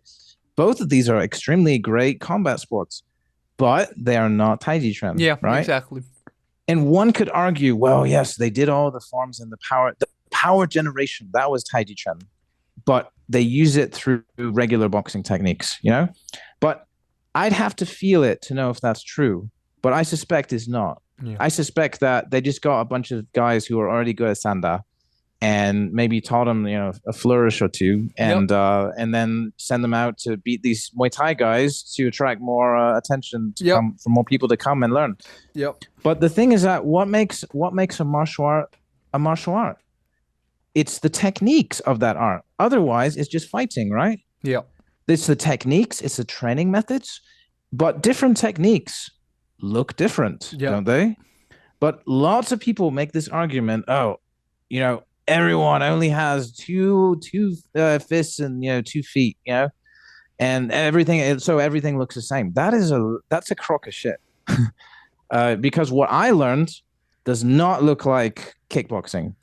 Both of these are extremely great combat sports, but they are not Taijiquan. Yeah, right? Exactly. And one could argue, well, yes, they did all the forms and the power generation. That was Taijiquan, but they use it through regular boxing techniques, But I'd have to feel it to know if that's true. But I suspect it's not. Yeah. I suspect that they just got a bunch of guys who are already good at Sanda and maybe taught them, a flourish or two, and then send them out to beat these Muay Thai guys to attract more attention for more people to come and learn. Yep. But the thing is that what makes a martial art a martial art? It's the techniques of that art. Otherwise, it's just fighting, right? Yeah. It's the techniques, it's the training methods, but different techniques look different, don't they? But lots of people make this argument, everyone only has two fists and 2 feet, and everything looks the same. That's a crock of shit. Because what I learned does not look like kickboxing.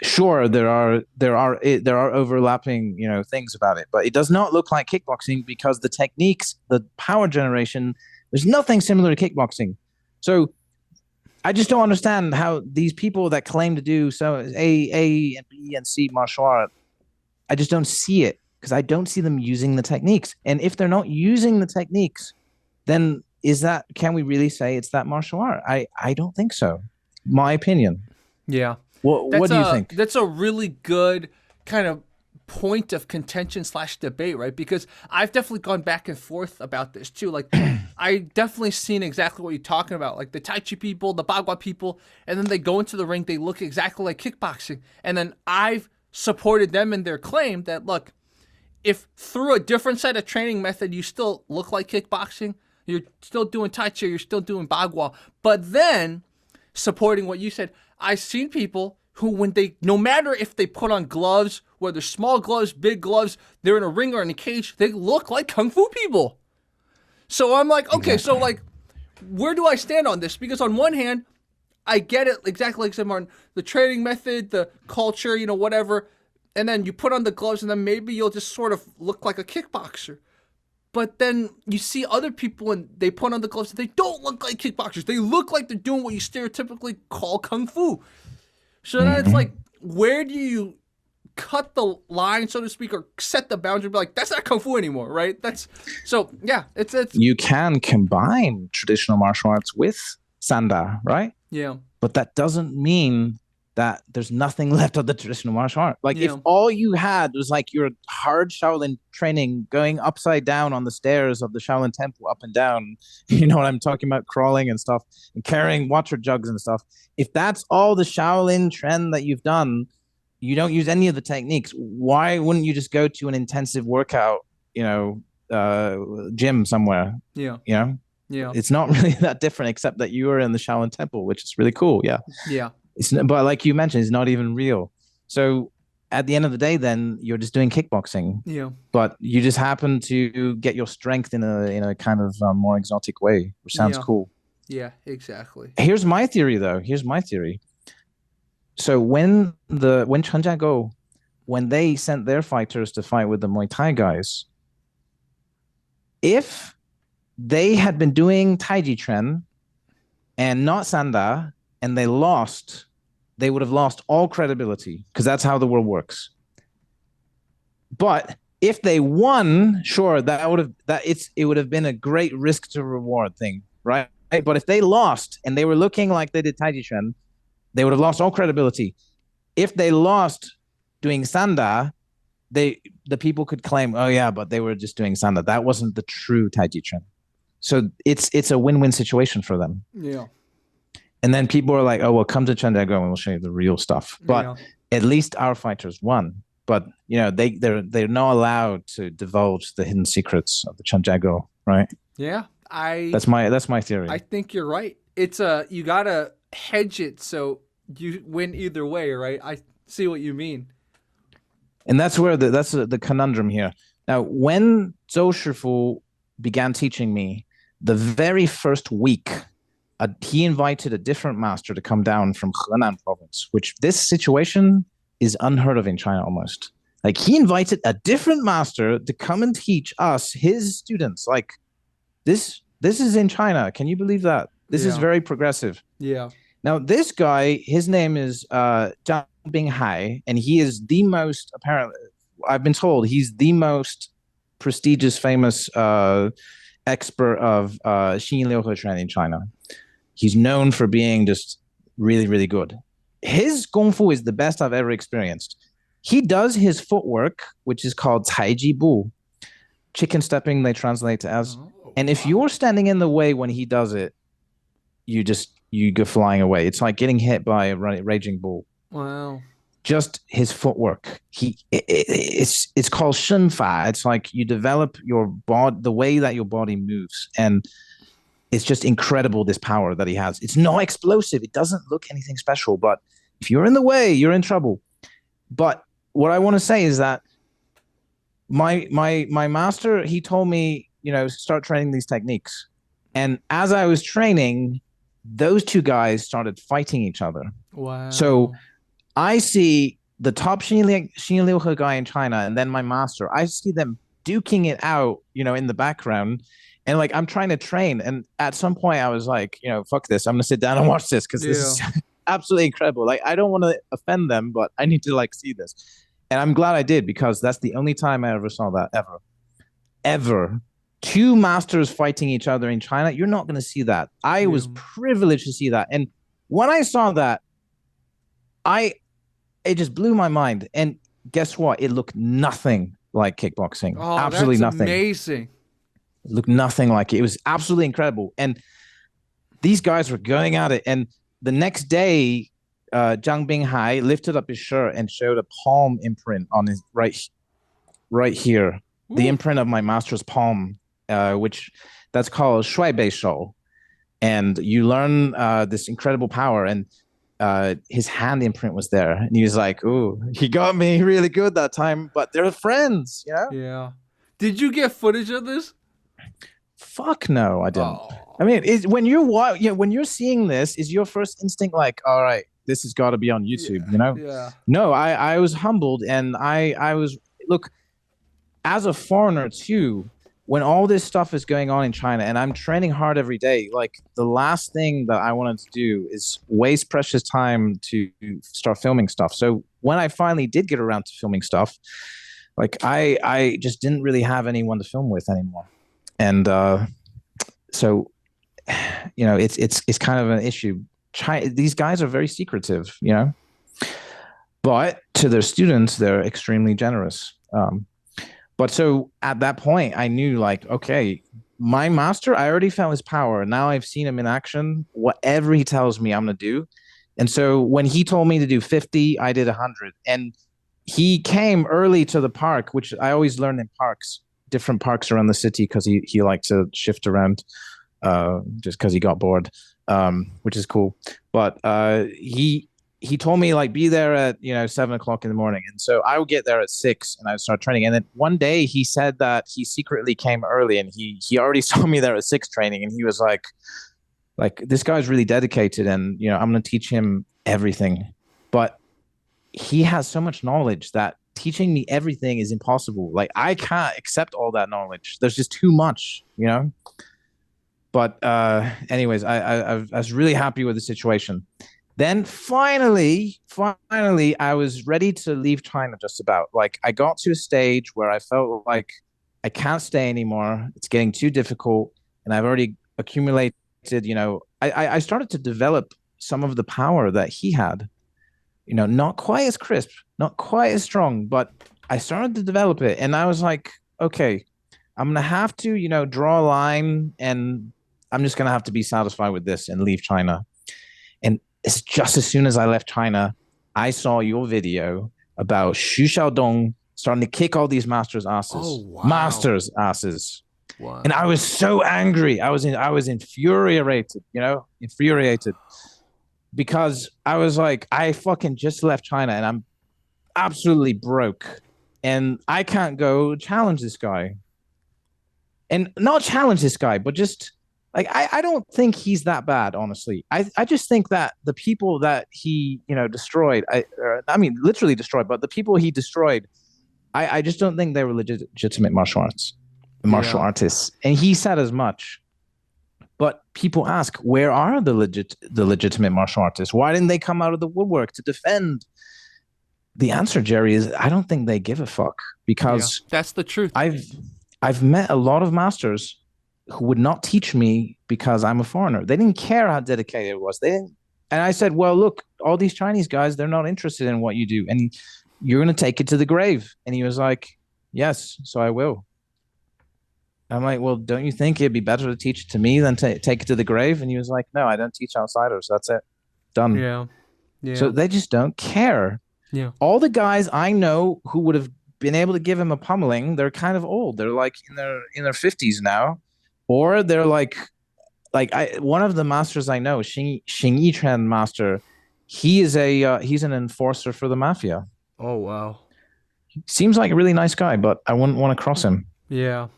Sure, there are overlapping things about it, but it does not look like kickboxing because the techniques, the power generation, there's nothing similar to kickboxing. So I just don't understand how these people that claim to do so A and B and C martial art, I just don't see it because I don't see them using the techniques. And if they're not using the techniques, then can we really say it's that martial art? I don't think so. My opinion. Yeah. What do you think? That's a really good kind of point of contention / debate, right? Because I've definitely gone back and forth about this too. Like, I definitely seen exactly what you're talking about. Like the Tai Chi people, the Bagua people, and then they go into the ring, they look exactly like kickboxing. And then I've supported them in their claim that, look, if through a different set of training method, you still look like kickboxing, you're still doing Tai Chi, you're still doing Bagua, but then supporting what you said, I've seen people who, when no matter if they put on gloves, whether small gloves, big gloves, they're in a ring or in a cage, they look like Kung Fu people. So I'm like, okay, so like, where do I stand on this? Because on one hand, I get it, exactly like I said, Maarten, the training method, the culture, whatever, and then you put on the gloves and then maybe you'll just sort of look like a kickboxer. But then you see other people and they put on the gloves and they don't look like kickboxers. They look like they're doing what you stereotypically call Kung Fu. So then it's like, where do you cut the line, so to speak, or set the boundary? Be like, that's not Kung Fu anymore, right? It's you can combine traditional martial arts with Sanda, right? Yeah. But that doesn't mean that there's nothing left of the traditional martial art. Like if all you had was like your hard Shaolin training going upside down on the stairs of the Shaolin temple up and down, you know what I'm talking about, crawling and stuff and carrying water jugs and stuff. If that's all the Shaolin trend that you've done, you don't use any of the techniques. Why wouldn't you just go to an intensive workout, gym somewhere? Yeah. Yeah. It's not really that different except that you are in the Shaolin temple, which is really cool. Yeah. Yeah. But like you mentioned, it's not even real. So at the end of the day, then you're just doing kickboxing. Yeah. But you just happen to get your strength in a kind of more exotic way, which sounds cool. Yeah, exactly. Here's my theory, though. So when Chen Jiagou, when they sent their fighters to fight with the Muay Thai guys, if they had been doing Taijiquan and not Sanda, and they lost, they would have lost all credibility because that's how the world works. But if they won, sure, it would have been a great risk to reward thing, right? But if they lost and they were looking like they did Taijiquan, they would have lost all credibility. If they lost doing Sanda, the people could claim, oh yeah, but they were just doing Sanda. That wasn't the true Taijiquan. So it's a win-win situation for them. Yeah. And then people are like, oh, well, come to Chen Jiagou and we'll show you the real stuff. But at least our fighters won. But, they're not allowed to divulge the hidden secrets of the Chen Jiagou, right? Yeah. That's my theory. I think you're right. It's you got to hedge it so you win either way, right? I see what you mean. And that's where that's the conundrum here. Now, when Zhou Shifu began teaching me, the very first week, he invited a different master to come down from Henan province, which this situation is unheard of in China almost. Like he invited a different master to come and teach us, his students. Like this is in China. Can you believe that? This is very progressive. Yeah. Now this guy, his name is Zhang Binghai, and he is the most, apparently, I've been told he's the most prestigious, famous expert of Xingyi Liuhe Quan in China. He's known for being just really, really good. His Kungfu is the best I've ever experienced. He does his footwork, which is called Taijiquan. Chicken stepping, they translate to as. And if you're standing in the way when he does it, you go flying away. It's like getting hit by a raging bull. Wow. Just his footwork. It's called Shenfa. It's like you develop your body, the way that your body moves. And it's just incredible, this power that he has. It's not explosive. It doesn't look anything special, but if you're in the way, you're in trouble. But what I want to say is that my master, he told me, start training these techniques. And as I was training, those two guys started fighting each other. Wow. So I see the top Xingyi Liuhe guy in China and then my master. I see them duking it out, in the background. And like I'm trying to train. And at some point I was like, fuck this. I'm gonna sit down and watch this because this Yeah. is absolutely incredible. Like I don't want to offend them, but I need to like see this. And I'm glad I did because that's the only time I ever saw that ever. Ever. Two masters fighting each other in China. You're not gonna see that. I Yeah. was privileged to see that. And when I saw that, I it just blew my mind. And guess what? It looked nothing like kickboxing. Oh, Absolutely that's nothing. amazing. It looked nothing like it. It was absolutely incredible. And these guys were going at it. And the next day, Zhang Binghai lifted up his shirt and showed a palm imprint on his right here, the Ooh. imprint of my master's palm, which that's called Shuai Bei Shou. And you learn this incredible power. And his hand imprint was there. And he was like, "Ooh, he got me really good that time, but they're friends, Yeah. Did you get footage of this? Fuck no, I didn't. Oh. I mean, when you're seeing this, is your first instinct like, all right, this has got to be on YouTube, Yeah. No, I was humbled, and I was look, as a foreigner too, when all this stuff is going on in China and I'm training hard every day, like the last thing that I wanted to do is waste precious time to start filming stuff. So when I finally did get around to filming stuff, like I just didn't really have anyone to film with anymore. And so it's kind of an issue. These guys are very secretive, but to their students, they're extremely generous. But so at that point, I knew like, okay, my master, I already felt his power. Now I've seen him in action. Whatever he tells me, I'm going to do. And so when he told me to do 50, I did 100. And he came early to the park, which I always learn in parks, different parks around the city, because he liked to shift around just because he got bored, which is cool. But he told me like be there at 7 o'clock in the morning, and so I would get there at 6 and I would start training. And then one day he said that he secretly came early and he already saw me there at 6 training, and he was like this guy's really dedicated, and I'm going to teach him everything. But he has so much knowledge that teaching me everything is impossible. Like I can't accept all that knowledge. There's just too much, But anyways, I was really happy with the situation. Then finally, I was ready to leave China just about. Like I got to a stage where I felt like I can't stay anymore. It's getting too difficult. And I've already accumulated, I started to develop some of the power that he had, not quite as crisp, not quite as strong, but I started to develop it. And I was like, okay, I'm going to have to, draw a line, and I'm just going to have to be satisfied with this and leave China. And it's just as soon as I left China, I saw your video about Xu Xiaodong starting to kick all these masters' asses. Oh, wow. Masters' asses. Wow. And I was so angry. I was infuriated, infuriated. Because I was like, I fucking just left China and I'm absolutely broke. And I can't go challenge this guy. And not challenge this guy, but just like, I don't think he's that bad, honestly. I just think that the people that he, destroyed, I mean, literally destroyed, but the people he destroyed, I just don't think they were legitimate martial artists. And he said as much. But people ask, where are the legitimate martial artists? Why didn't they come out of the woodwork to defend? The answer, Jerry, is I don't think they give a fuck, because that's the truth. I've met a lot of masters who would not teach me because I'm a foreigner. They didn't care how dedicated it was. And I said, well, look, all these Chinese guys, they're not interested in what you do, and you're going to take it to the grave. And he was like, yes, so I will. I'm like, well, don't you think it'd be better to teach it to me than to take it to the grave? And he was like, no, I don't teach outsiders. That's it. Done. Yeah. So they just don't care. Yeah. All the guys I know who would have been able to give him a pummeling, they're kind of old. They're like in their 50s now. Or they're like one of the masters I know, Xingyi Liuhe Quan master, he's an enforcer for the mafia. Oh, wow. Seems like a really nice guy, but I wouldn't want to cross him. Yeah.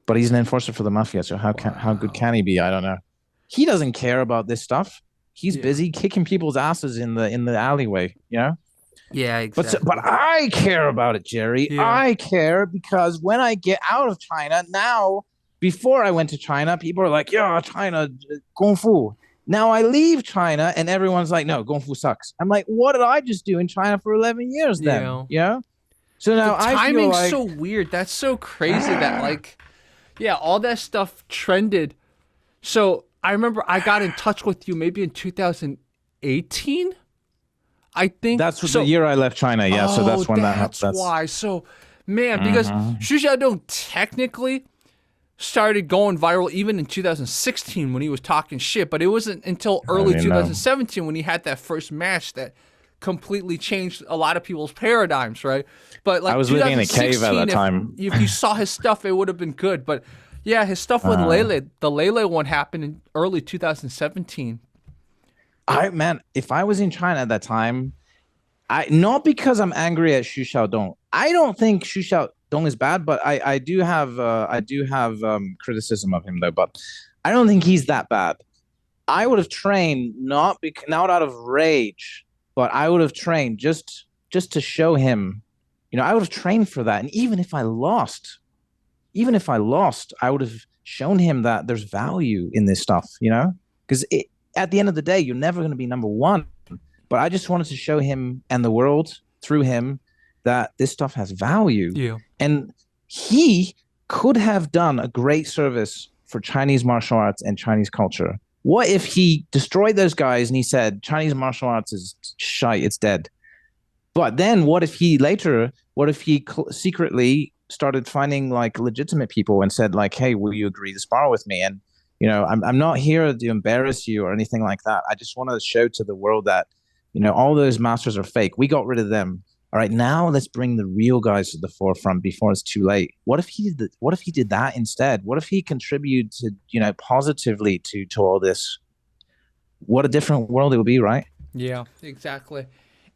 But he's an enforcer for the mafia, so how good can he be? I don't know. He doesn't care about this stuff. He's busy kicking people's asses in the alleyway, Yeah, But exactly. I care about it, Jerry. Yeah. I care because when I get out of China now, before I went to China, people are like, "Yeah, China, Kungfu." Now I leave China and everyone's like, "No, Kungfu sucks." I'm like, "What did I just do in China for 11 years then?" Yeah. You know? So The now I feel timing's like so weird. That's so crazy that like yeah, all that stuff trended. So I remember I got in touch with you maybe in 2018. I think that's the so. year I left China. Yeah, so Oh, that's when that happened. that's That's why. So, man, because Mhm. Xu Xiaodong technically started going viral even in 2016 when he was talking shit, but it wasn't until I early didn't know. 2017 when he had that first match that completely changed a lot of people's paradigms, right? But I like was living in a cave at 2016, that time. if you saw his stuff, it would have been good. But yeah, his stuff with Uh, Lele, the Lele one happened in early 2017. man, if I was in China at that time, I not because I'm angry at Xu Xiaodong. I don't think Xu Xiaodong is bad, but I do have criticism of him though. But I don't think he's that bad. I would have trained not out of rage, but I would have trained just to show him. You know, I would have trained for that, and even if I lost, I would have shown him that there's value in this stuff. You know, because at the end of the day, you're never going to be number one. But I just wanted to show him and the world through him that this stuff has value. Yeah. And he could have done a great service for Chinese martial arts and Chinese culture. What if he destroyed those guys and he said Chinese martial arts is shite, it's dead? But then what if he secretly started finding like legitimate people and said like, "Hey, will you agree to spar with me?" And I'm not here to embarrass you or anything like that. I just want to show to the world that all those masters are fake. We got rid of them. All right, now let's bring the real guys to the forefront before it's too late. What if he did that instead? What if he contributed, positively to all this? What a different world it would be, right? Yeah, exactly.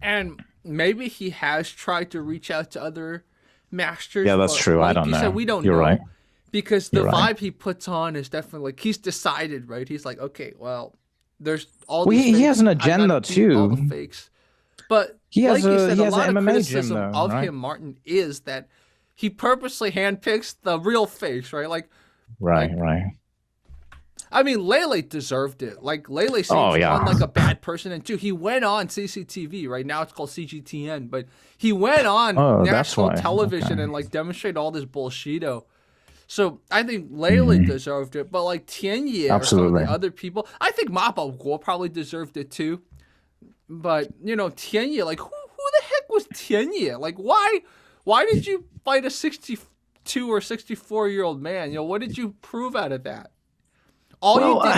And maybe he has tried to reach out to other masters, Yeah, that's but true. I like don't you said, know. we don't You're right. know because the You're right. vibe he puts on is definitely like he's decided, right? He's like, okay, well, there's all Well, these he has fakes. an I gotta agenda beat all the too. fakes. But He has like you a said, he a has an lot of MMA gym criticism though, of right? him, Martin, is that he purposely handpicks the real fakes, right? Right, Like right. I mean, Lele deserved it. Like Lele Oh seems one yeah. like a bad person, and two, he went on CCTV. Right now, it's called CGTN, but he went on Oh, that's national why. television Okay. and like demonstrated all this bullshito. So I think Lele Mhm. deserved it, but like Tianyi or some of the Absolutely. other people, I think Ma Bagua probably deserved it too. But Tianyi, like who the heck was Tianyi? Like why did you fight a 62 or 64-year-old man? What did you prove out of that? All you Well, did,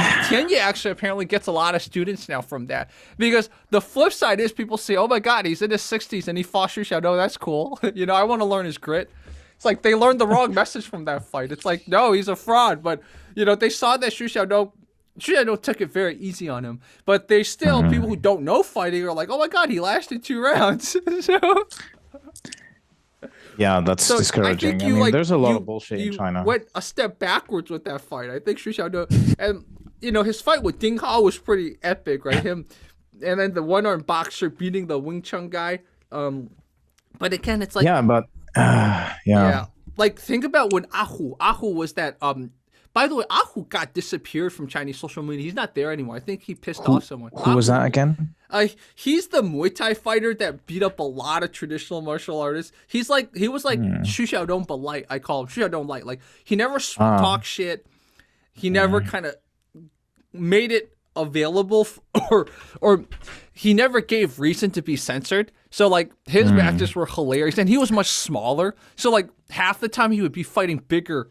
Tianyi actually apparently gets a lot of students now from that. Because the flip side is people say, oh my God, he's in his 60s and he fought Xu Xiaodong. That's cool. I want to learn his grit. It's like they learned the wrong message from that fight. It's like, no, he's a fraud. But, they saw that Xu Xiaodong took it very easy on him. But they still, people mhm. who don't know fighting are like, oh my God, he lasted 2 rounds. so, Yeah, that's So I discouraging. think I you mean, like there's a lot of you bullshit in you China. went a step backwards with that fight. I think Xu Xiaodong and his fight with Ding Hao was pretty epic, right? Him and then the one armed boxer beating the Wing Chun guy. But again, it's like Yeah, but yeah. yeah, like think about when Ahu was that By the way, Ahu got disappeared from Chinese social media. He's not there anymore. I think he pissed off someone. Who was that again? He's the Muay Thai fighter that beat up a lot of traditional martial artists. He was like Xu Xiaodong but light. I call him Xu Xiaodong light. Like he never talked shit. He never kind of made it available or he never gave reason to be censored. So like his matches were hilarious and he was much smaller. So like half the time he would be fighting bigger.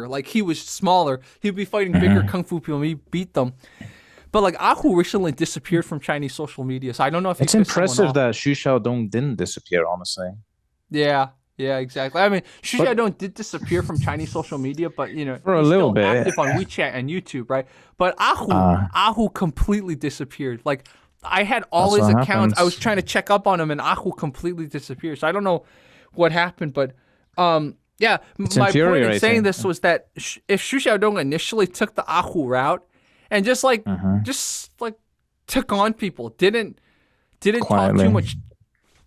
Like he was smaller. He'd be fighting bigger kung fu people and he beat them. But like Ahu recently disappeared from Chinese social media, so I don't know if he It's pissed someone impressive off. that Xu Xiaodong didn't disappear, honestly. Yeah, exactly. I mean, Xu But Xiaodong did disappear from Chinese social media, but for a he's little still bit. active on WeChat and YouTube, right? But Ahu completely disappeared. Like I had all That's his what accounts. I was happens. trying to check up on him, and Ahu completely disappeared. So I don't know what happened, but yeah. It's My point in saying infuriating. this was that if Xu Xiaodong initially took the Ahu route and just like took on people, didn't talk too Quietly. much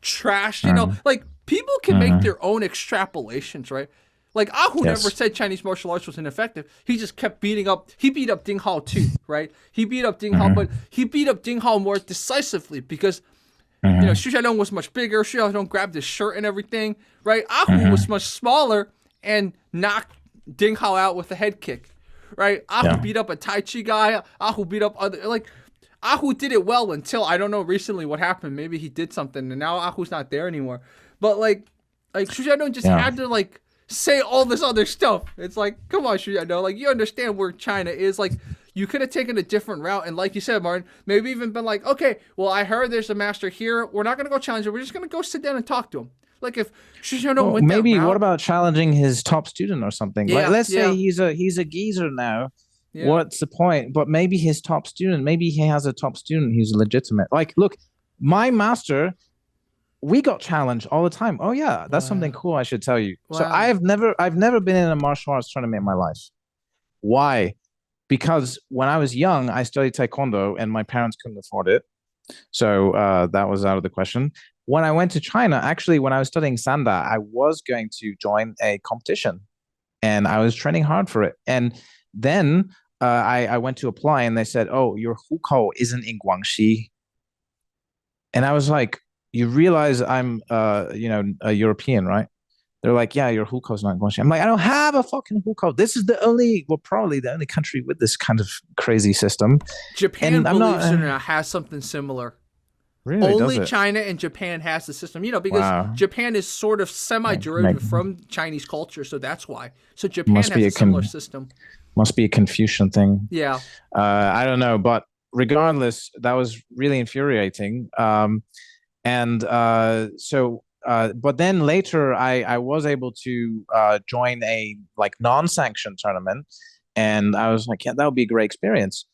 trash. Mm, Like people can make mm-hmm. their own extrapolations, right? Like Ahu never Yes. said Chinese martial arts was ineffective. He just kept beating up. He beat up Ding Hao too, right? He beat up Ding Hao, but Mm-hmm. he beat up Ding Hao more decisively because Mm-hmm. Xu Xiaodong was much bigger. Xu Xiaodong grabbed his shirt and everything, right? Ahu was Mm-hmm. much smaller and knocked Ding Hao out with a head kick, right? Ahu Yeah. beat up a Tai Chi guy. Ahu beat up other like Ahu did it well until I don't know recently what happened. Maybe he did something and now Ahu's not there anymore. But like Xu Xiaodong just Yeah. had to like say all this other stuff. It's like, come on, Xu Xiaodong, like you understand where China is. Like you could have taken a different route, and like you said, Maarten, maybe even been like, okay, well, I heard there's a master here. We're not gonna go challenge him. We're just gonna go sit down and talk to him. Like if Xu Xiaodong Well, went that maybe what route, about challenging his top student or something? Like, yeah, let's say yeah, he's a geezer now. yeah. What's the point? But maybe his top student, maybe he has a top student who's legitimate. Like, look, my master, we got challenged all the time. Oh yeah, that's something Wow, cool I should tell you. So wow. I've never been in a martial arts tournament in my life. Why? Because when I was young, I studied taekwondo and my parents couldn't afford it. So that was out of the question. When I went to China, actually, when I was studying Sanda, I was going to join a competition and I was training hard for it. And then I went to apply and they said, oh, your hukou isn't in Guangxi. And I was like, you realize I'm, a European, right? They're like, yeah, your hukou's not in Guangxi. I'm like, I don't have a fucking hukou. This is probably the only country with this kind of crazy system. Japan, And I'm not, believes it or not, has something similar. really, does Only it? China and Japan has the system, because Wow. Japan is sort of Make, semi-derivative from Chinese culture, so that's why. So Japan must has be a a similar system. must be a Confucian thing. Yeah, I don't know, but regardless, that was really infuriating. And but then later, I was able to join a like non-sanctioned tournament, and I was like, yeah, that would be a great experience.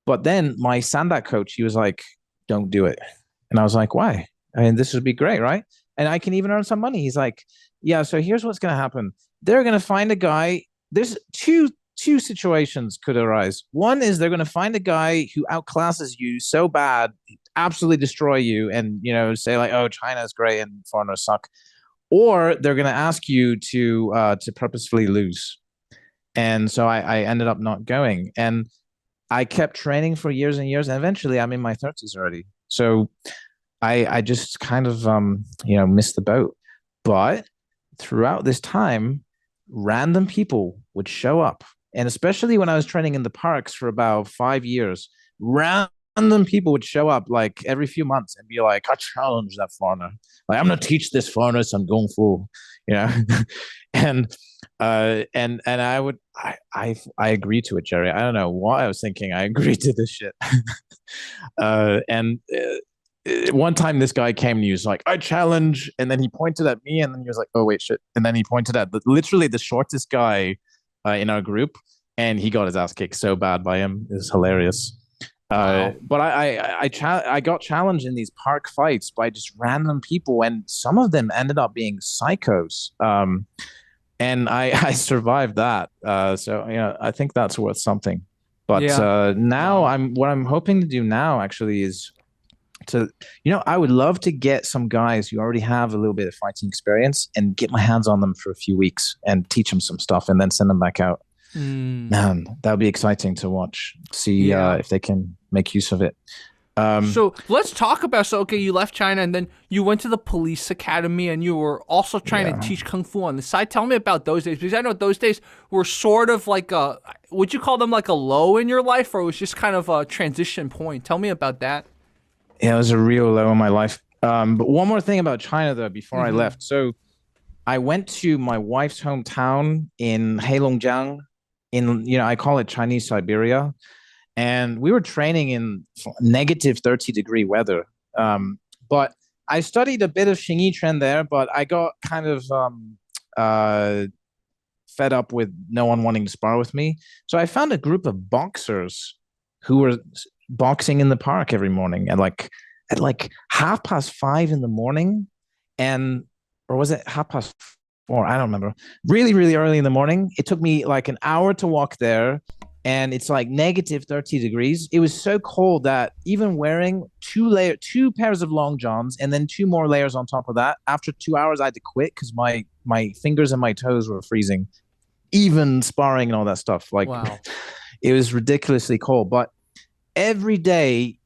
But then my Sanda coach, he was like, don't do it, and I was like, why? I mean, this would be great, right? And I can even earn some money. He's like, yeah. So here's what's going to happen. They're going to find a guy. There's two situations could arise. One is they're going to find a guy who outclasses you so bad, absolutely destroy you, and say like, "Oh, China's great and foreigners suck," or they're going to ask you to purposefully lose. And so I ended up not going, and I kept training for years and years, and eventually I'm in my 30s already. So I just kind of missed the boat. But throughout this time, random people would show up. And especially when I was training in the parks for about 5 years, random people would show up like every few months and be like, I challenge that foreigner. Like, I'm gonna teach this foreigner some Kungfu, you know. and and I agreed to it, Jerry. I don't know what I was thinking. I agreed to this shit. And one time this guy came and he was like, I challenge, and then he pointed at me and then he was like, oh wait, shit. And then he pointed at literally the shortest guy in our group, and he got his ass kicked so bad by him. It was hilarious. wow. But I got challenged in these park fights by just random people, and some of them ended up being psychos. And I survived that. So I think that's worth something. But Yeah, now wow. what I'm hoping to do now actually is to I would love to get some guys who already have a little bit of fighting experience and get my hands on them for a few weeks and teach them some stuff and then send them back out. Mm, Man, that would be exciting to watch, see yeah. if they can make use of it. um So let's talk about. So okay, you left China and then you went to the police academy and you were also trying to yeah teach kung fu on the side. Tell me about those days because I know those days were sort of like a. Would you call them like a low in your life or it was just kind of a transition point? Tell me about that. yeah, it was a real low in my life. But one more thing about China though before I Mm-hmm. left. So I went to my wife's hometown in Heilongjiang, in I call it Chinese Siberia, and we were training in negative 30-degree weather. But I studied a bit of Xingyi Quan there, but I got kind of uh, fed up with no one wanting to spar with me. So I found a group of boxers who were boxing in the park every morning at like 5:30 in the morning, and or was it 4:30? I don't remember. Really, really early in the morning. It took me like an hour to walk there. and it's like negative 30 degrees. It was so cold that even wearing two pairs of long johns and then two more layers on top of that, after 2 hours I had to quit because my fingers and my toes were freezing, even sparring and all that stuff. Like Wow. it was ridiculously cold. But every day,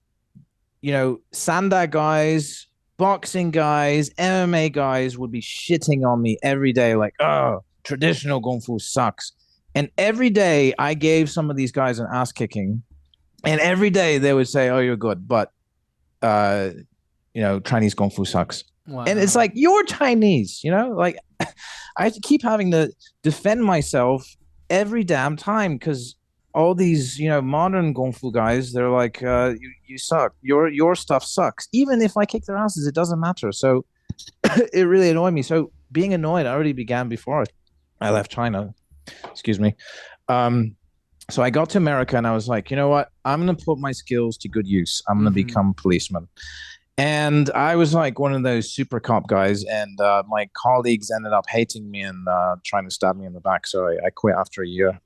Sanda guys, boxing guys, MMA guys would be shitting on me every day, like, oh, traditional Kungfu sucks. And every day I gave some of these guys an ass kicking. And every day they would say, oh, you're good, but, uh, Chinese Kung Fu sucks. And it's Wow. like, you're Chinese, like I keep having to defend myself every damn time because all these, modern Kung Fu guys, they're like, you suck. Your stuff sucks. Even if I kick their asses, it doesn't matter. So it really annoyed me. So being annoyed already began before I left China. Excuse me. Um, so I got to America and I was like, you know what? I'm going to put my skills to good use. I'm going to Mm-hmm. become a policeman. And I was like one of those super cop guys, and my colleagues ended up hating me and trying to stab me in the back. So I quit after a year.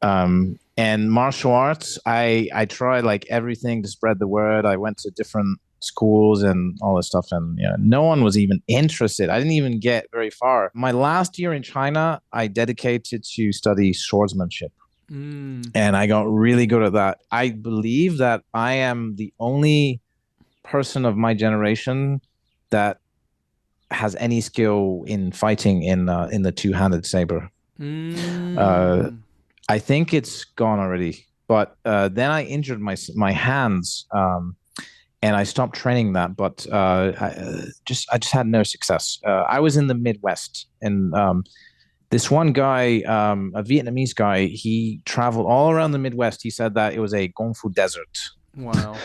And martial arts, I tried like everything to spread the word. I went to different schools and all this stuff, and no one was even interested. I didn't even get very far. My last year in China, I dedicated to study swordsmanship, Mm. and I got really good at that. I believe that I am the only person of my generation that has any skill in fighting in the two-handed saber. Uh, Mm. I think it's gone already, but then I injured my hands, and I stopped training that. But I just had no success. I was in the Midwest, and this one guy, a Vietnamese guy, he traveled all around the Midwest. He said that it was a Kung Fu desert. Wow.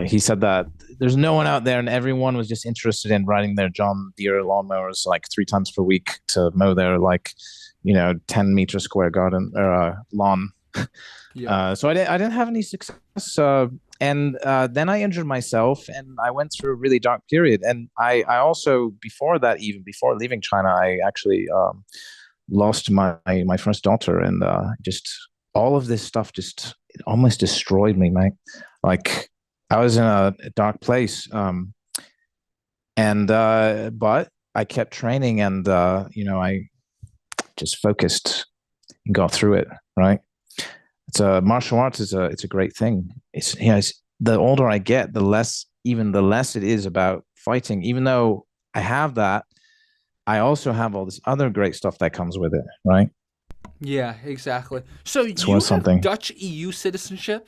He said that there's no one out there, and everyone was just interested in riding their John Deere lawnmowers like 3 times per week to mow their 10-meter square garden or lawn. Yep. So I didn't have any success. And then I injured myself, and I went through a really dark period. And I also before that, even before leaving China, I actually lost my first daughter, and just all of this stuff just it almost destroyed me, mate. Like I was in a dark place, and but I kept training, and I just focused and got through it. Right? It's a martial arts is a it's a great thing. It's the older I get, the less it is about fighting. Even though I have that, I also have all this other great stuff that comes with it. Right? Yeah, exactly. So It's worth you have something. Dutch EU citizenship?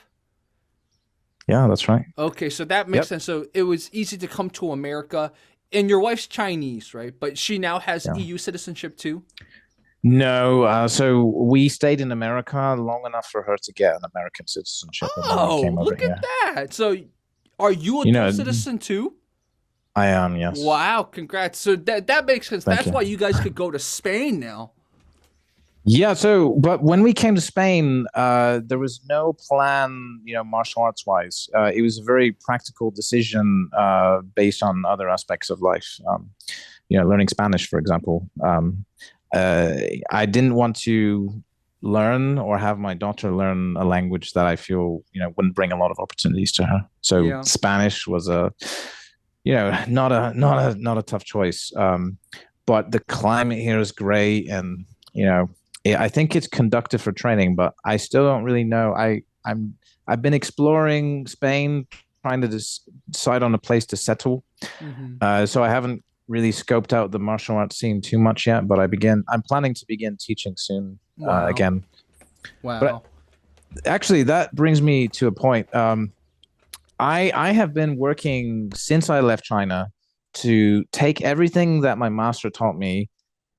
Yeah, that's right. Okay, so that makes Yep. sense. So it was easy to come to America. And your wife's Chinese, right? But she now has Yeah. EU citizenship too? No, so we stayed in America long enough for her to get an American citizenship, and then we Oh, came over look at here. that. So are you a You dual know, citizen too? I am, yes. Wow, congrats. So that makes sense. Thank That's you. why you guys could go to Spain now. Yeah, so but when we came to Spain, there was no plan, martial arts wise. It was a very practical decision based on other aspects of life. Learning Spanish, for example. Uh, I didn't want to learn or have my daughter learn a language that I feel, wouldn't bring a lot of opportunities to her. So Yeah. Spanish was not a tough choice. But the climate here is great, and I think it's conducive for training, but I still don't really know. I've been exploring Spain, trying to decide on a place to settle. Hmm. So I haven't really scoped out the martial arts scene too much yet, but I'm planning to begin teaching soon Wow. again. But Wow. actually, that brings me to a point. I have been working since I left China to take everything that my master taught me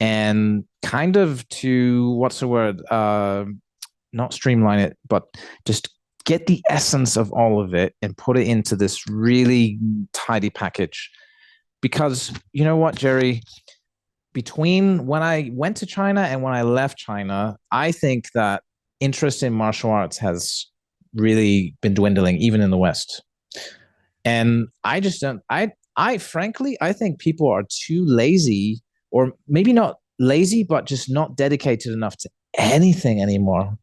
and kind of to what's the word? Not streamline it, but just get the essence of all of it and put it into this really tidy package. Because you know what, Jerry? Between when I went to China and when I left China, I think that interest in martial arts has really been dwindling, even in the West. And I just don't. I frankly, I think people are too lazy, or maybe not lazy, but just not dedicated enough to anything anymore.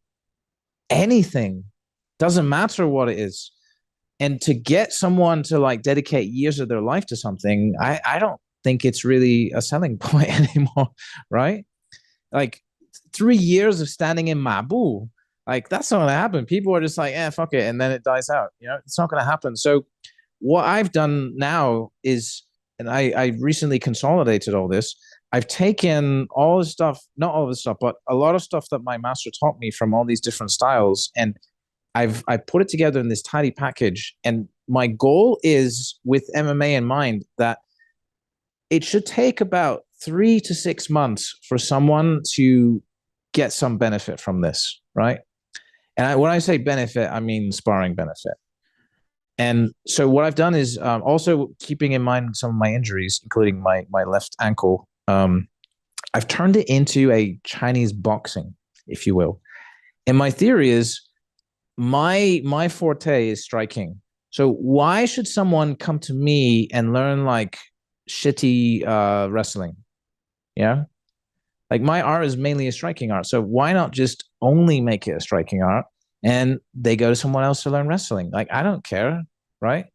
anything, doesn't matter what it is. And to get someone to like dedicate years of their life to something, I don't think it's really a selling point anymore, right? Like 3 years of standing in Mabu, like that's not gonna happen. People are just like, fuck it, and then it dies out. It's not gonna happen. So what I've done now is, and I recently consolidated all this. I've taken all the stuff, not all the stuff, but a lot of stuff that my master taught me from all these different styles, and I put it together in this tidy package. And my goal is, with MMA in mind, that it should take about 3 to 6 months for someone to get some benefit from this, right? And when I say benefit, I mean sparring benefit. And so what I've done is, also keeping in mind some of my injuries, including my left ankle. I've turned it into a Chinese boxing, if you will. And my theory is, my forte is striking. So why should someone come to me and learn like shitty wrestling? Yeah. Like my art is mainly a striking art. So why not just only make it a striking art and they go to someone else to learn wrestling? Like, I don't care, right?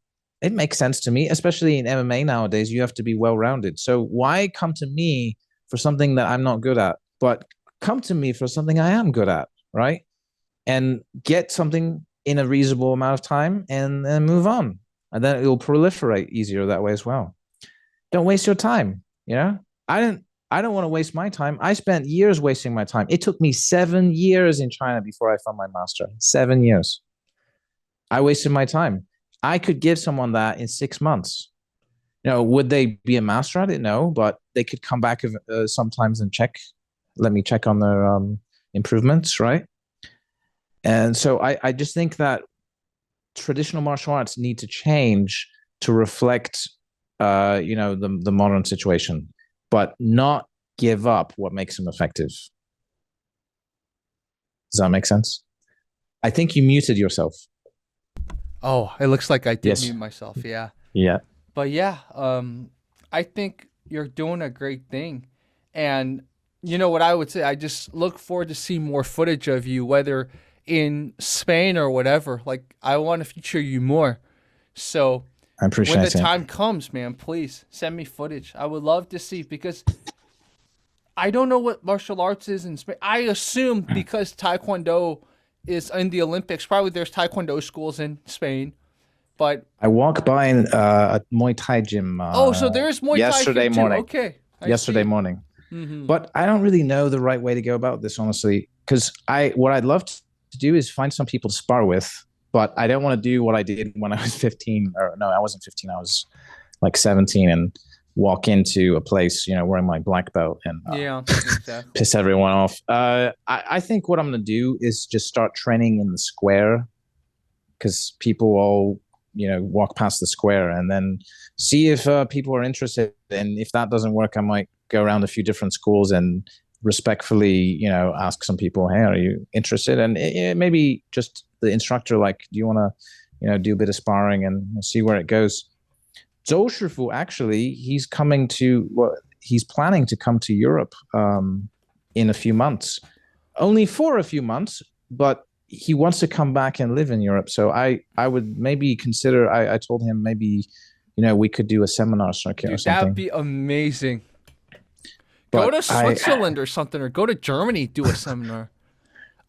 It makes sense to me, especially in MMA nowadays. You have to be well-rounded. So why come to me for something that I'm not good at, but come to me for something I am good at, right? And get something in a reasonable amount of time and then move on. And then it will proliferate easier that way as well. Don't waste your time. I don't want to waste my time. I spent years wasting my time. It took me 7 years in China before I found my master. 7 years. I wasted my time. I could give someone that in 6 months. Would they be a master at it? No, but they could come back sometimes and let me check on their improvements, right? And so I just think that traditional martial arts need to change to reflect, the modern situation, but not give up what makes them effective. Does that make sense? I think you muted yourself. Oh, it looks like I did Yes. mute myself. Yeah. Yeah. But yeah, I think you're doing a great thing. And you know what I would say? I just look forward to see more footage of you, whether in Spain or whatever. Like, I want to feature you more. So I appreciate when the it. time comes, man, please send me footage. I would love to see, because I don't know what martial arts is in Spain. I assume because Taekwondo is in the Olympics, probably there's Taekwondo schools in Spain. But I walk by a Muay Thai gym. so there's Muay Thai yesterday here too. morning. Okay, Yesterday morning. But I don't really know the right way to go about this, honestly, because what I'd love to do is find some people to spar with, but I don't want to do what I did when I was 15. Or no, I wasn't 15. I was like 17, and walk into a place, wearing my black belt and Yeah, exactly. piss everyone off. I think what I'm going to do is just start training in the square, because people all, walk past the square, and then see if people are interested. And if that doesn't work, I might go around a few different schools and respectfully, ask some people, hey, are you interested? And maybe just the instructor, like, do you want to, do a bit of sparring and see where it goes. Zhou Shifu, actually, he's planning to come to Europe in a few months, only for a few months, but he wants to come back and live in Europe. So I would maybe consider, I told him maybe, we could do a seminar circuit or something. That'd be amazing. Go to Switzerland or something, or go to Germany, do a seminar.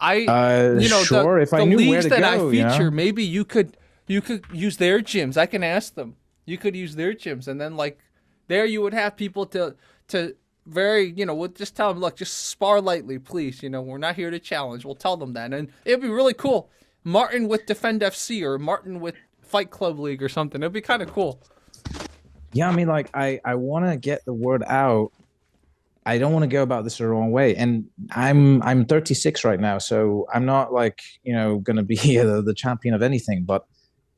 Sure, if I knew where to go, I feature, maybe you could use their gyms. I can ask them. You could use their gyms, and then like there you would have people to very, we'll just tell them, look, just spar lightly, please. We're not here to challenge. We'll tell them that, and it'd be really cool. Maarten with Defend FC or Maarten with Fight Club League or something. It'd be kind of cool. Yeah, I mean, like I want to get the word out. I don't want to go about this the wrong way, and I'm 36 right now, so I'm not like going to be the champion of anything, but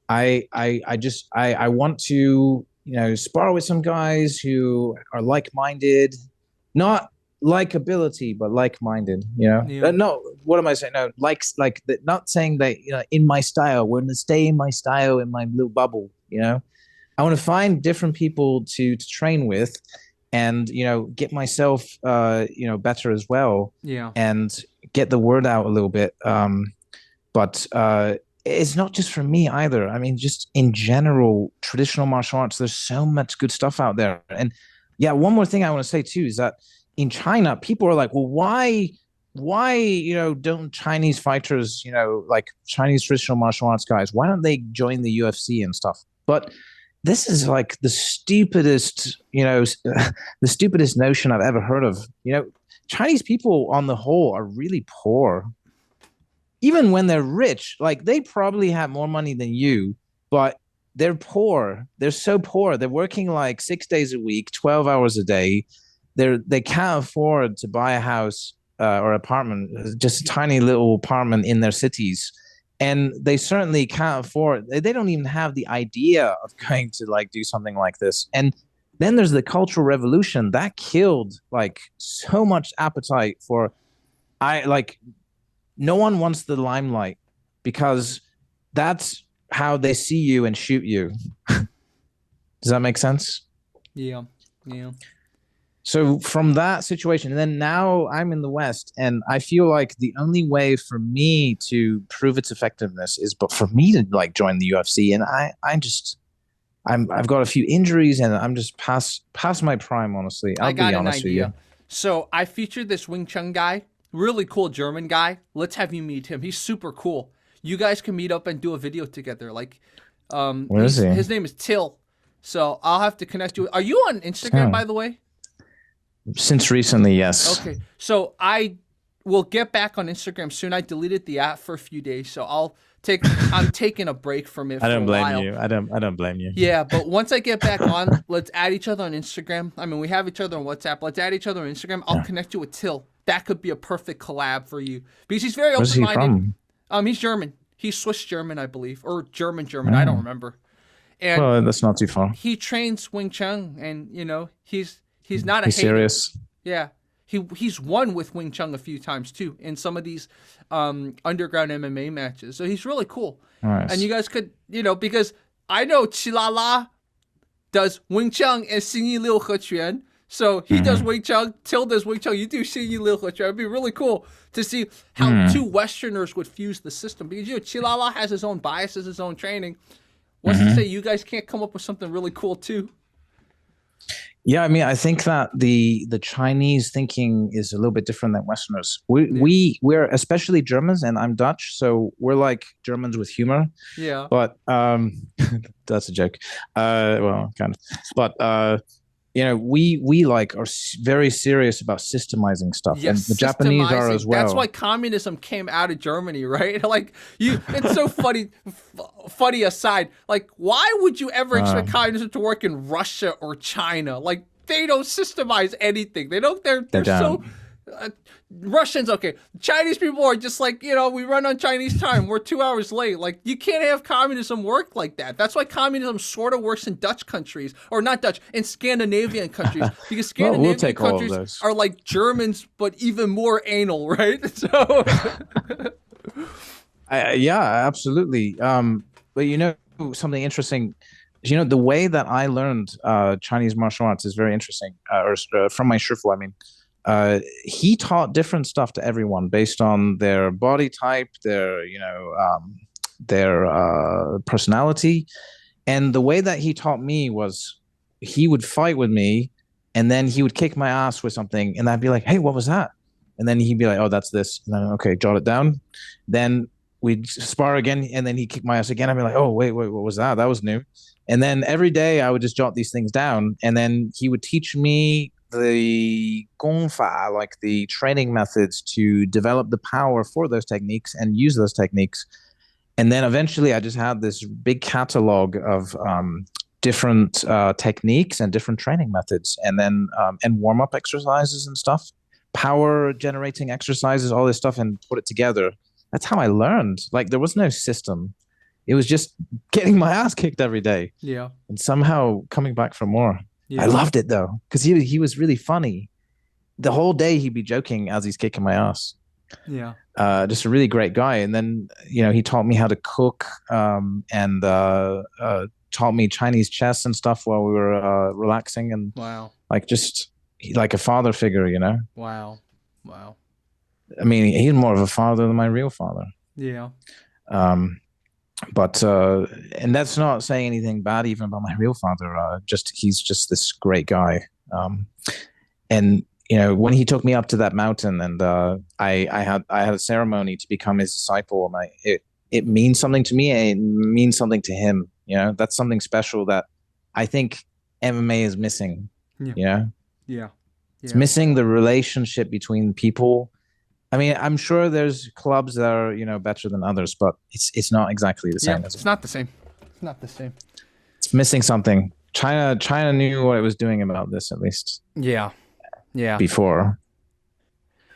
I want to spar with some guys who are like-minded, not likability, but like-minded. Yeah. No, what am I saying? No, not saying that in my style. We're gonna stay in my style, in my little bubble. I want to find different people to train with, and get myself better as well. Yeah. And get the word out a little bit. But it's not just for me either. I mean, just in general, traditional martial arts, there's so much good stuff out there. And yeah, one more thing I want to say too is that in China, people are like, well, why, don't Chinese fighters, like Chinese traditional martial arts guys, why don't they join the UFC and stuff? But this is like the stupidest, the stupidest notion I've ever heard of. Chinese people on the whole are really poor. Even when they're rich, like they probably have more money than you, but they're poor. They're so poor. They're working like 6 days a week, 12 hours a day. They can't afford to buy a house or apartment, just a tiny little apartment in their cities. And they certainly can't afford, they don't even have the idea of going to like do something like this. And then there's the Cultural Revolution that killed like so much appetite for, I like, no one wants the limelight because that's how they see you and shoot you. Does that make sense? Yeah. Yeah. So from that situation, and then now I'm in the West, and I feel like the only way for me to prove its effectiveness is, but for me to like join the UFC, and I've got a few injuries, and I'm just past my prime. Honestly, I I'll got be an honest with you. idea. So I featured this Wing Chun guy, really cool German guy. Let's have you meet him. He's super cool. You guys can meet up and do a video together. Like, Where is he? his name is Till. So I'll have to connect you. Are you on Instagram, by the way? Since recently, yes. Okay. So I will get back on Instagram soon. I deleted the app for a few days, so I'm taking a break from it I for don't a blame while. you. I don't blame you. Yeah, but once I get back on, let's add each other on Instagram. I mean, we have each other on WhatsApp. Let's add each other on Instagram. I'll connect you with Till. That could be a perfect collab for you because he's very Where's he open-minded. from? He's German. He's Swiss German, I believe, or German. I don't remember. And Well, that's not too far. he trains Wing Chun, and he's not a He's hater. serious. Yeah, he's won with Wing Chun a few times too in some of these underground MMA matches. So he's really cool. Nice. And you guys could, because I know Chilala does Wing Chun and Xingyi Liuhe Quan. So he does Wing Chun, Till does Wing Chun, you do Xingyi Liuhe Quan. It'd be really cool to see how two Westerners would fuse the system. Because Chilala has his own biases, his own training. What's to say you guys can't come up with something really cool too? Yeah, I mean, I think that the Chinese thinking is a little bit different than Westerners. We're especially Germans, and I'm Dutch, so we're like Germans with humor. Yeah. But that's a joke. Well, kind of. But we like are very serious about systemizing stuff, Yes, and the Japanese are as well. That's why communism came out of Germany, right? Like it's so funny. Funny aside, like why would you ever expect communism to work in Russia or China? Like they don't systemize anything. They don't. They're so. Russians, okay. Chinese people are just like, we run on Chinese time. We're 2 hours late. Like, you can't have communism work like that. That's why communism sort of works in Dutch countries, or not Dutch, in Scandinavian countries. Because Scandinavian countries are like Germans, but even more anal, right? So, yeah, absolutely. But something interesting. The way that I learned Chinese martial arts is very interesting, or from my shifu, I mean. He taught different stuff to everyone based on their body type, their personality, and the way that he taught me was he would fight with me, and then he would kick my ass with something, and I'd be like, "Hey, what was that?" And then he'd be like, "Oh, that's this." And then okay, jot it down. Then we'd spar again, and then he'd kick my ass again. I'd be like, "Oh, wait, what was that? That was new." And then every day I would just jot these things down, and then he would teach me the Gongfa, like the training methods to develop the power for those techniques and use those techniques. And then eventually I just had this big catalog of different techniques and different training methods, and then and warm-up exercises and stuff, power generating exercises, all this stuff, and put it together. That's how I learned. Like there was no system. It was just getting my ass kicked every day. Yeah. And somehow coming back for more. Yeah. I loved it though, because he was really funny. The whole day he'd be joking as he's kicking my ass. Yeah. Just a really great guy. And then he taught me how to cook, and taught me Chinese chess and stuff while we were relaxing, and wow, like just like a father figure, Wow. I mean, he's more of a father than my real father. Yeah. Um, but and that's not saying anything bad even about my real father. Just he's just this great guy. And when he took me up to that mountain, and I had a ceremony to become his disciple, and it means something to me, and it means something to him. That's something special that I think MMA is missing. Yeah. Yeah, Yeah. it's missing the relationship between people. I mean, I'm sure there's clubs that are better than others, but it's not exactly the same as It's not the same. It's not the same. it's missing something. China knew what it was doing about this, at least. Yeah. Yeah. Before.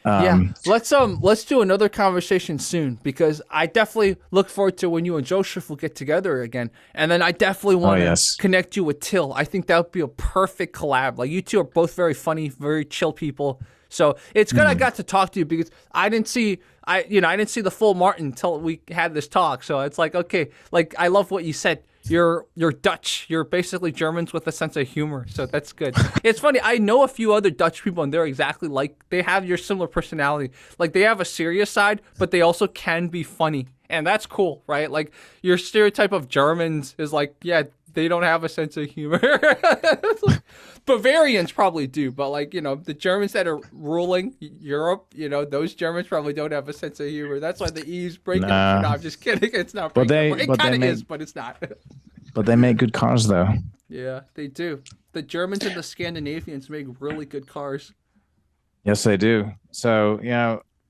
Let's do another conversation soon, because I definitely look forward to when you and Joseph will get together again, and then I definitely want to connect you with Till. I think that would be a perfect collab. Like, you two are both very funny, very chill people. So it's good I got to talk to you, because I didn't see the full Maarten until we had this talk. So it's like, okay, like, I love what you said. You're Dutch. You're basically Germans with a sense of humor. So that's good. It's funny. I know a few other Dutch people, and they're exactly like, they have your similar personality. Like, they have a serious side, but they also can be funny. And that's cool, right? Like, your stereotype of Germans is like, yeah, they don't have a sense of humor. Bavarians probably do, but like, the Germans that are ruling Europe, those Germans probably don't have a sense of humor. That's why the E's break it. No, I'm just kidding. It's not breaking. It kind of is, but it's not. But they make good cars, though. Yeah, they do. The Germans and the Scandinavians make really good cars. Yes, they do. So,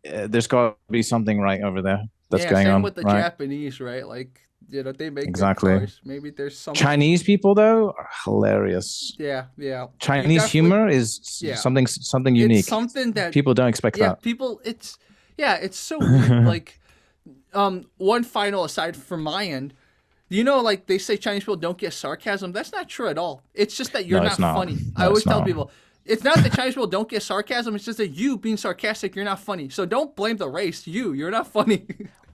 there's got to be something right over there that's going on. Same with the Japanese, right? Like, they make good cars. Maybe there's some Chinese people, though, are hilarious. Yeah. Chinese humor is something unique. It's something that people don't expect that. People, it's so weird. Like, one final aside from my end, like, they say Chinese people don't get sarcasm. That's not true at all. It's just that you're not funny. I always tell people, it's not that Chinese people don't get sarcasm. It's just that you being sarcastic, you're not funny. So don't blame the race. You're not funny.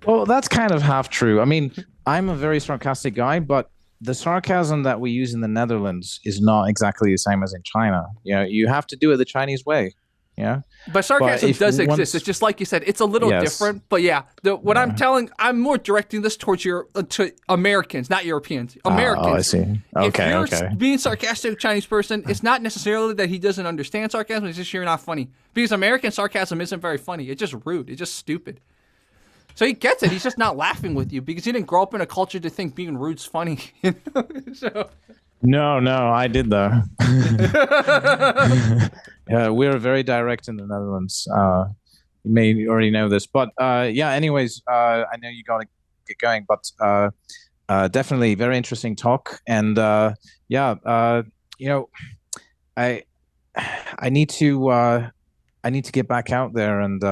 Well, that's kind of half true. I mean, I'm a very sarcastic guy, but the sarcasm that we use in the Netherlands is not exactly the same as in China. You have to do it the Chinese way. Yeah. But sarcasm does exist. It's just like you said, it's a little different. But yeah, I'm more directing this towards to Americans, not Europeans. Americans. Oh, I see. Okay. If you're being sarcastic Chinese person, it's not necessarily that he doesn't understand sarcasm. It's just you're not funny. Because American sarcasm isn't very funny. It's just rude. It's just stupid. So he gets it. He's just not laughing with you because he didn't grow up in a culture to think being rude's funny. So. No, I did though. Yeah, we're very direct in the Netherlands. You may already know this, but anyways, I know you got to get going, but definitely very interesting talk. And I need to get back out there and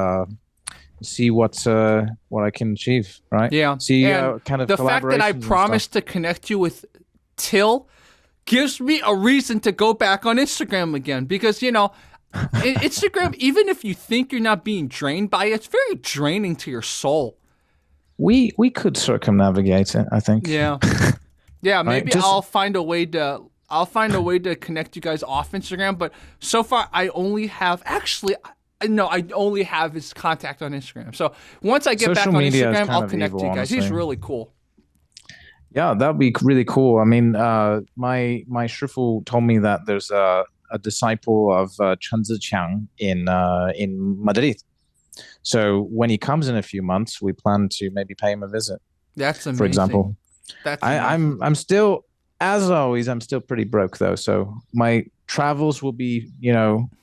see what I can achieve, right? Yeah. See kind of the fact that I promised to connect you with Till gives me a reason to go back on Instagram again, because Instagram, even if you think you're not being drained by it, it's very draining to your soul. We could circumnavigate it, I think. Yeah. Yeah, maybe right? I'll find a way to connect you guys off Instagram, but so far I only have his contact on Instagram. So once I get back on Instagram, I'll connect you guys. Honestly. He's really cool. Yeah, that would be really cool. I mean, my Shifu told me that there's a disciple of Chen Ziqiang in Madrid. So when he comes in a few months, we plan to maybe pay him a visit. That's amazing. For example, I'm still, as always, I'm still pretty broke though. So my travels will be,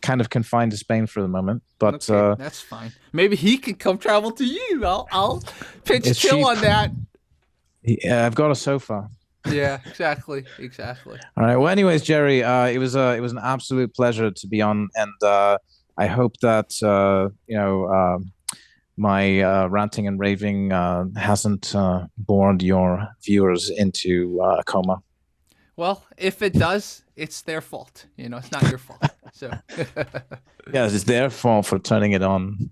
kind of confined to Spain for the moment. But okay, that's fine. Maybe he can come travel to you. I'll pitch Till on that. Yeah, I've got a sofa. Yeah, exactly. All right. Well, anyways, Jerry, it was an absolute pleasure to be on, and I hope that my ranting and raving hasn't bored your viewers into a coma. Well, if it does, it's their fault. It's not your fault. So. Yes, it's their fault for turning it on.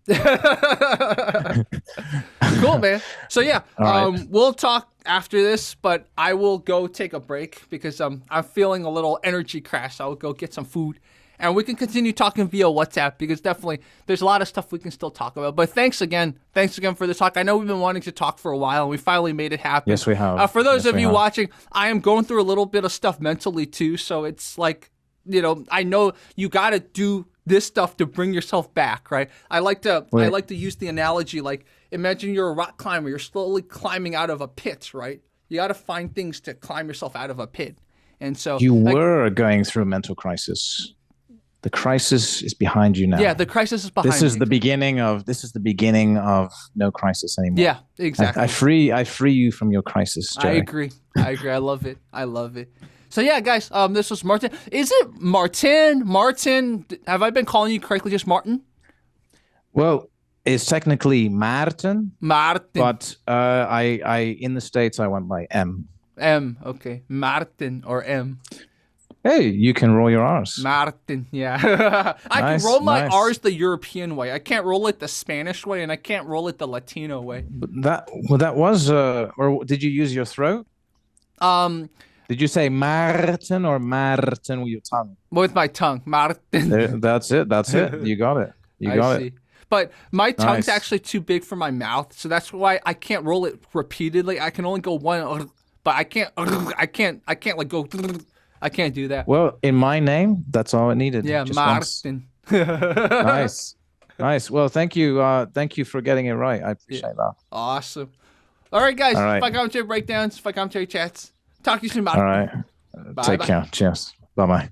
Cool, man. So yeah, right. We'll talk after this, but I will go take a break because I'm feeling a little energy crash. I'll go get some food, and we can continue talking via WhatsApp because definitely there's a lot of stuff we can still talk about. But thanks again for the talk. I know we've been wanting to talk for a while, and we finally made it happen. Yes, we have. For those Yes, of we you have. watching, I am going through a little bit of stuff mentally too, so it's like, I know you got to do this stuff to bring yourself back, right? I like to use the analogy like, imagine you're a rock climber, you're slowly climbing out of a pit, right? You got to find things to climb yourself out of a pit. And so You were going through a mental crisis. The crisis is behind you now. yeah, the crisis is behind This is me. the beginning of no crisis anymore. Yeah, exactly. I free you from your crisis, Jerry. I agree. I love it. So yeah, guys, this was Maarten. Is it Maarten? Maarten? Have I been calling you correctly just Maarten? Well, it's technically Maarten, Maarten. but I in the States I went by M. M. Okay. Maarten or M. Hey, you can roll your R's. Maarten. Yeah. I can Nice, roll my nice. R's the European way. I can't roll it the Spanish way, and I can't roll it the Latino way. But that was or did you use your throat? Did you say Maarten or Maarten with your tongue? With my tongue. Maarten. That's it. You got it. You got it. But my tongue's Nice. actually too big for my mouth, so that's why I can't roll it repeatedly. I can only go one, but I can't like go. I can't do that. Well, in my name, that's all it needed. Yeah, Just once. Maarten. Nice. Well, thank you for getting it right. I appreciate that. Awesome. All right, guys. All right. Fight commentary breakdowns. Fight commentary chats. Talk to you soon. All right. Bye. Take care. Cheers. Bye bye.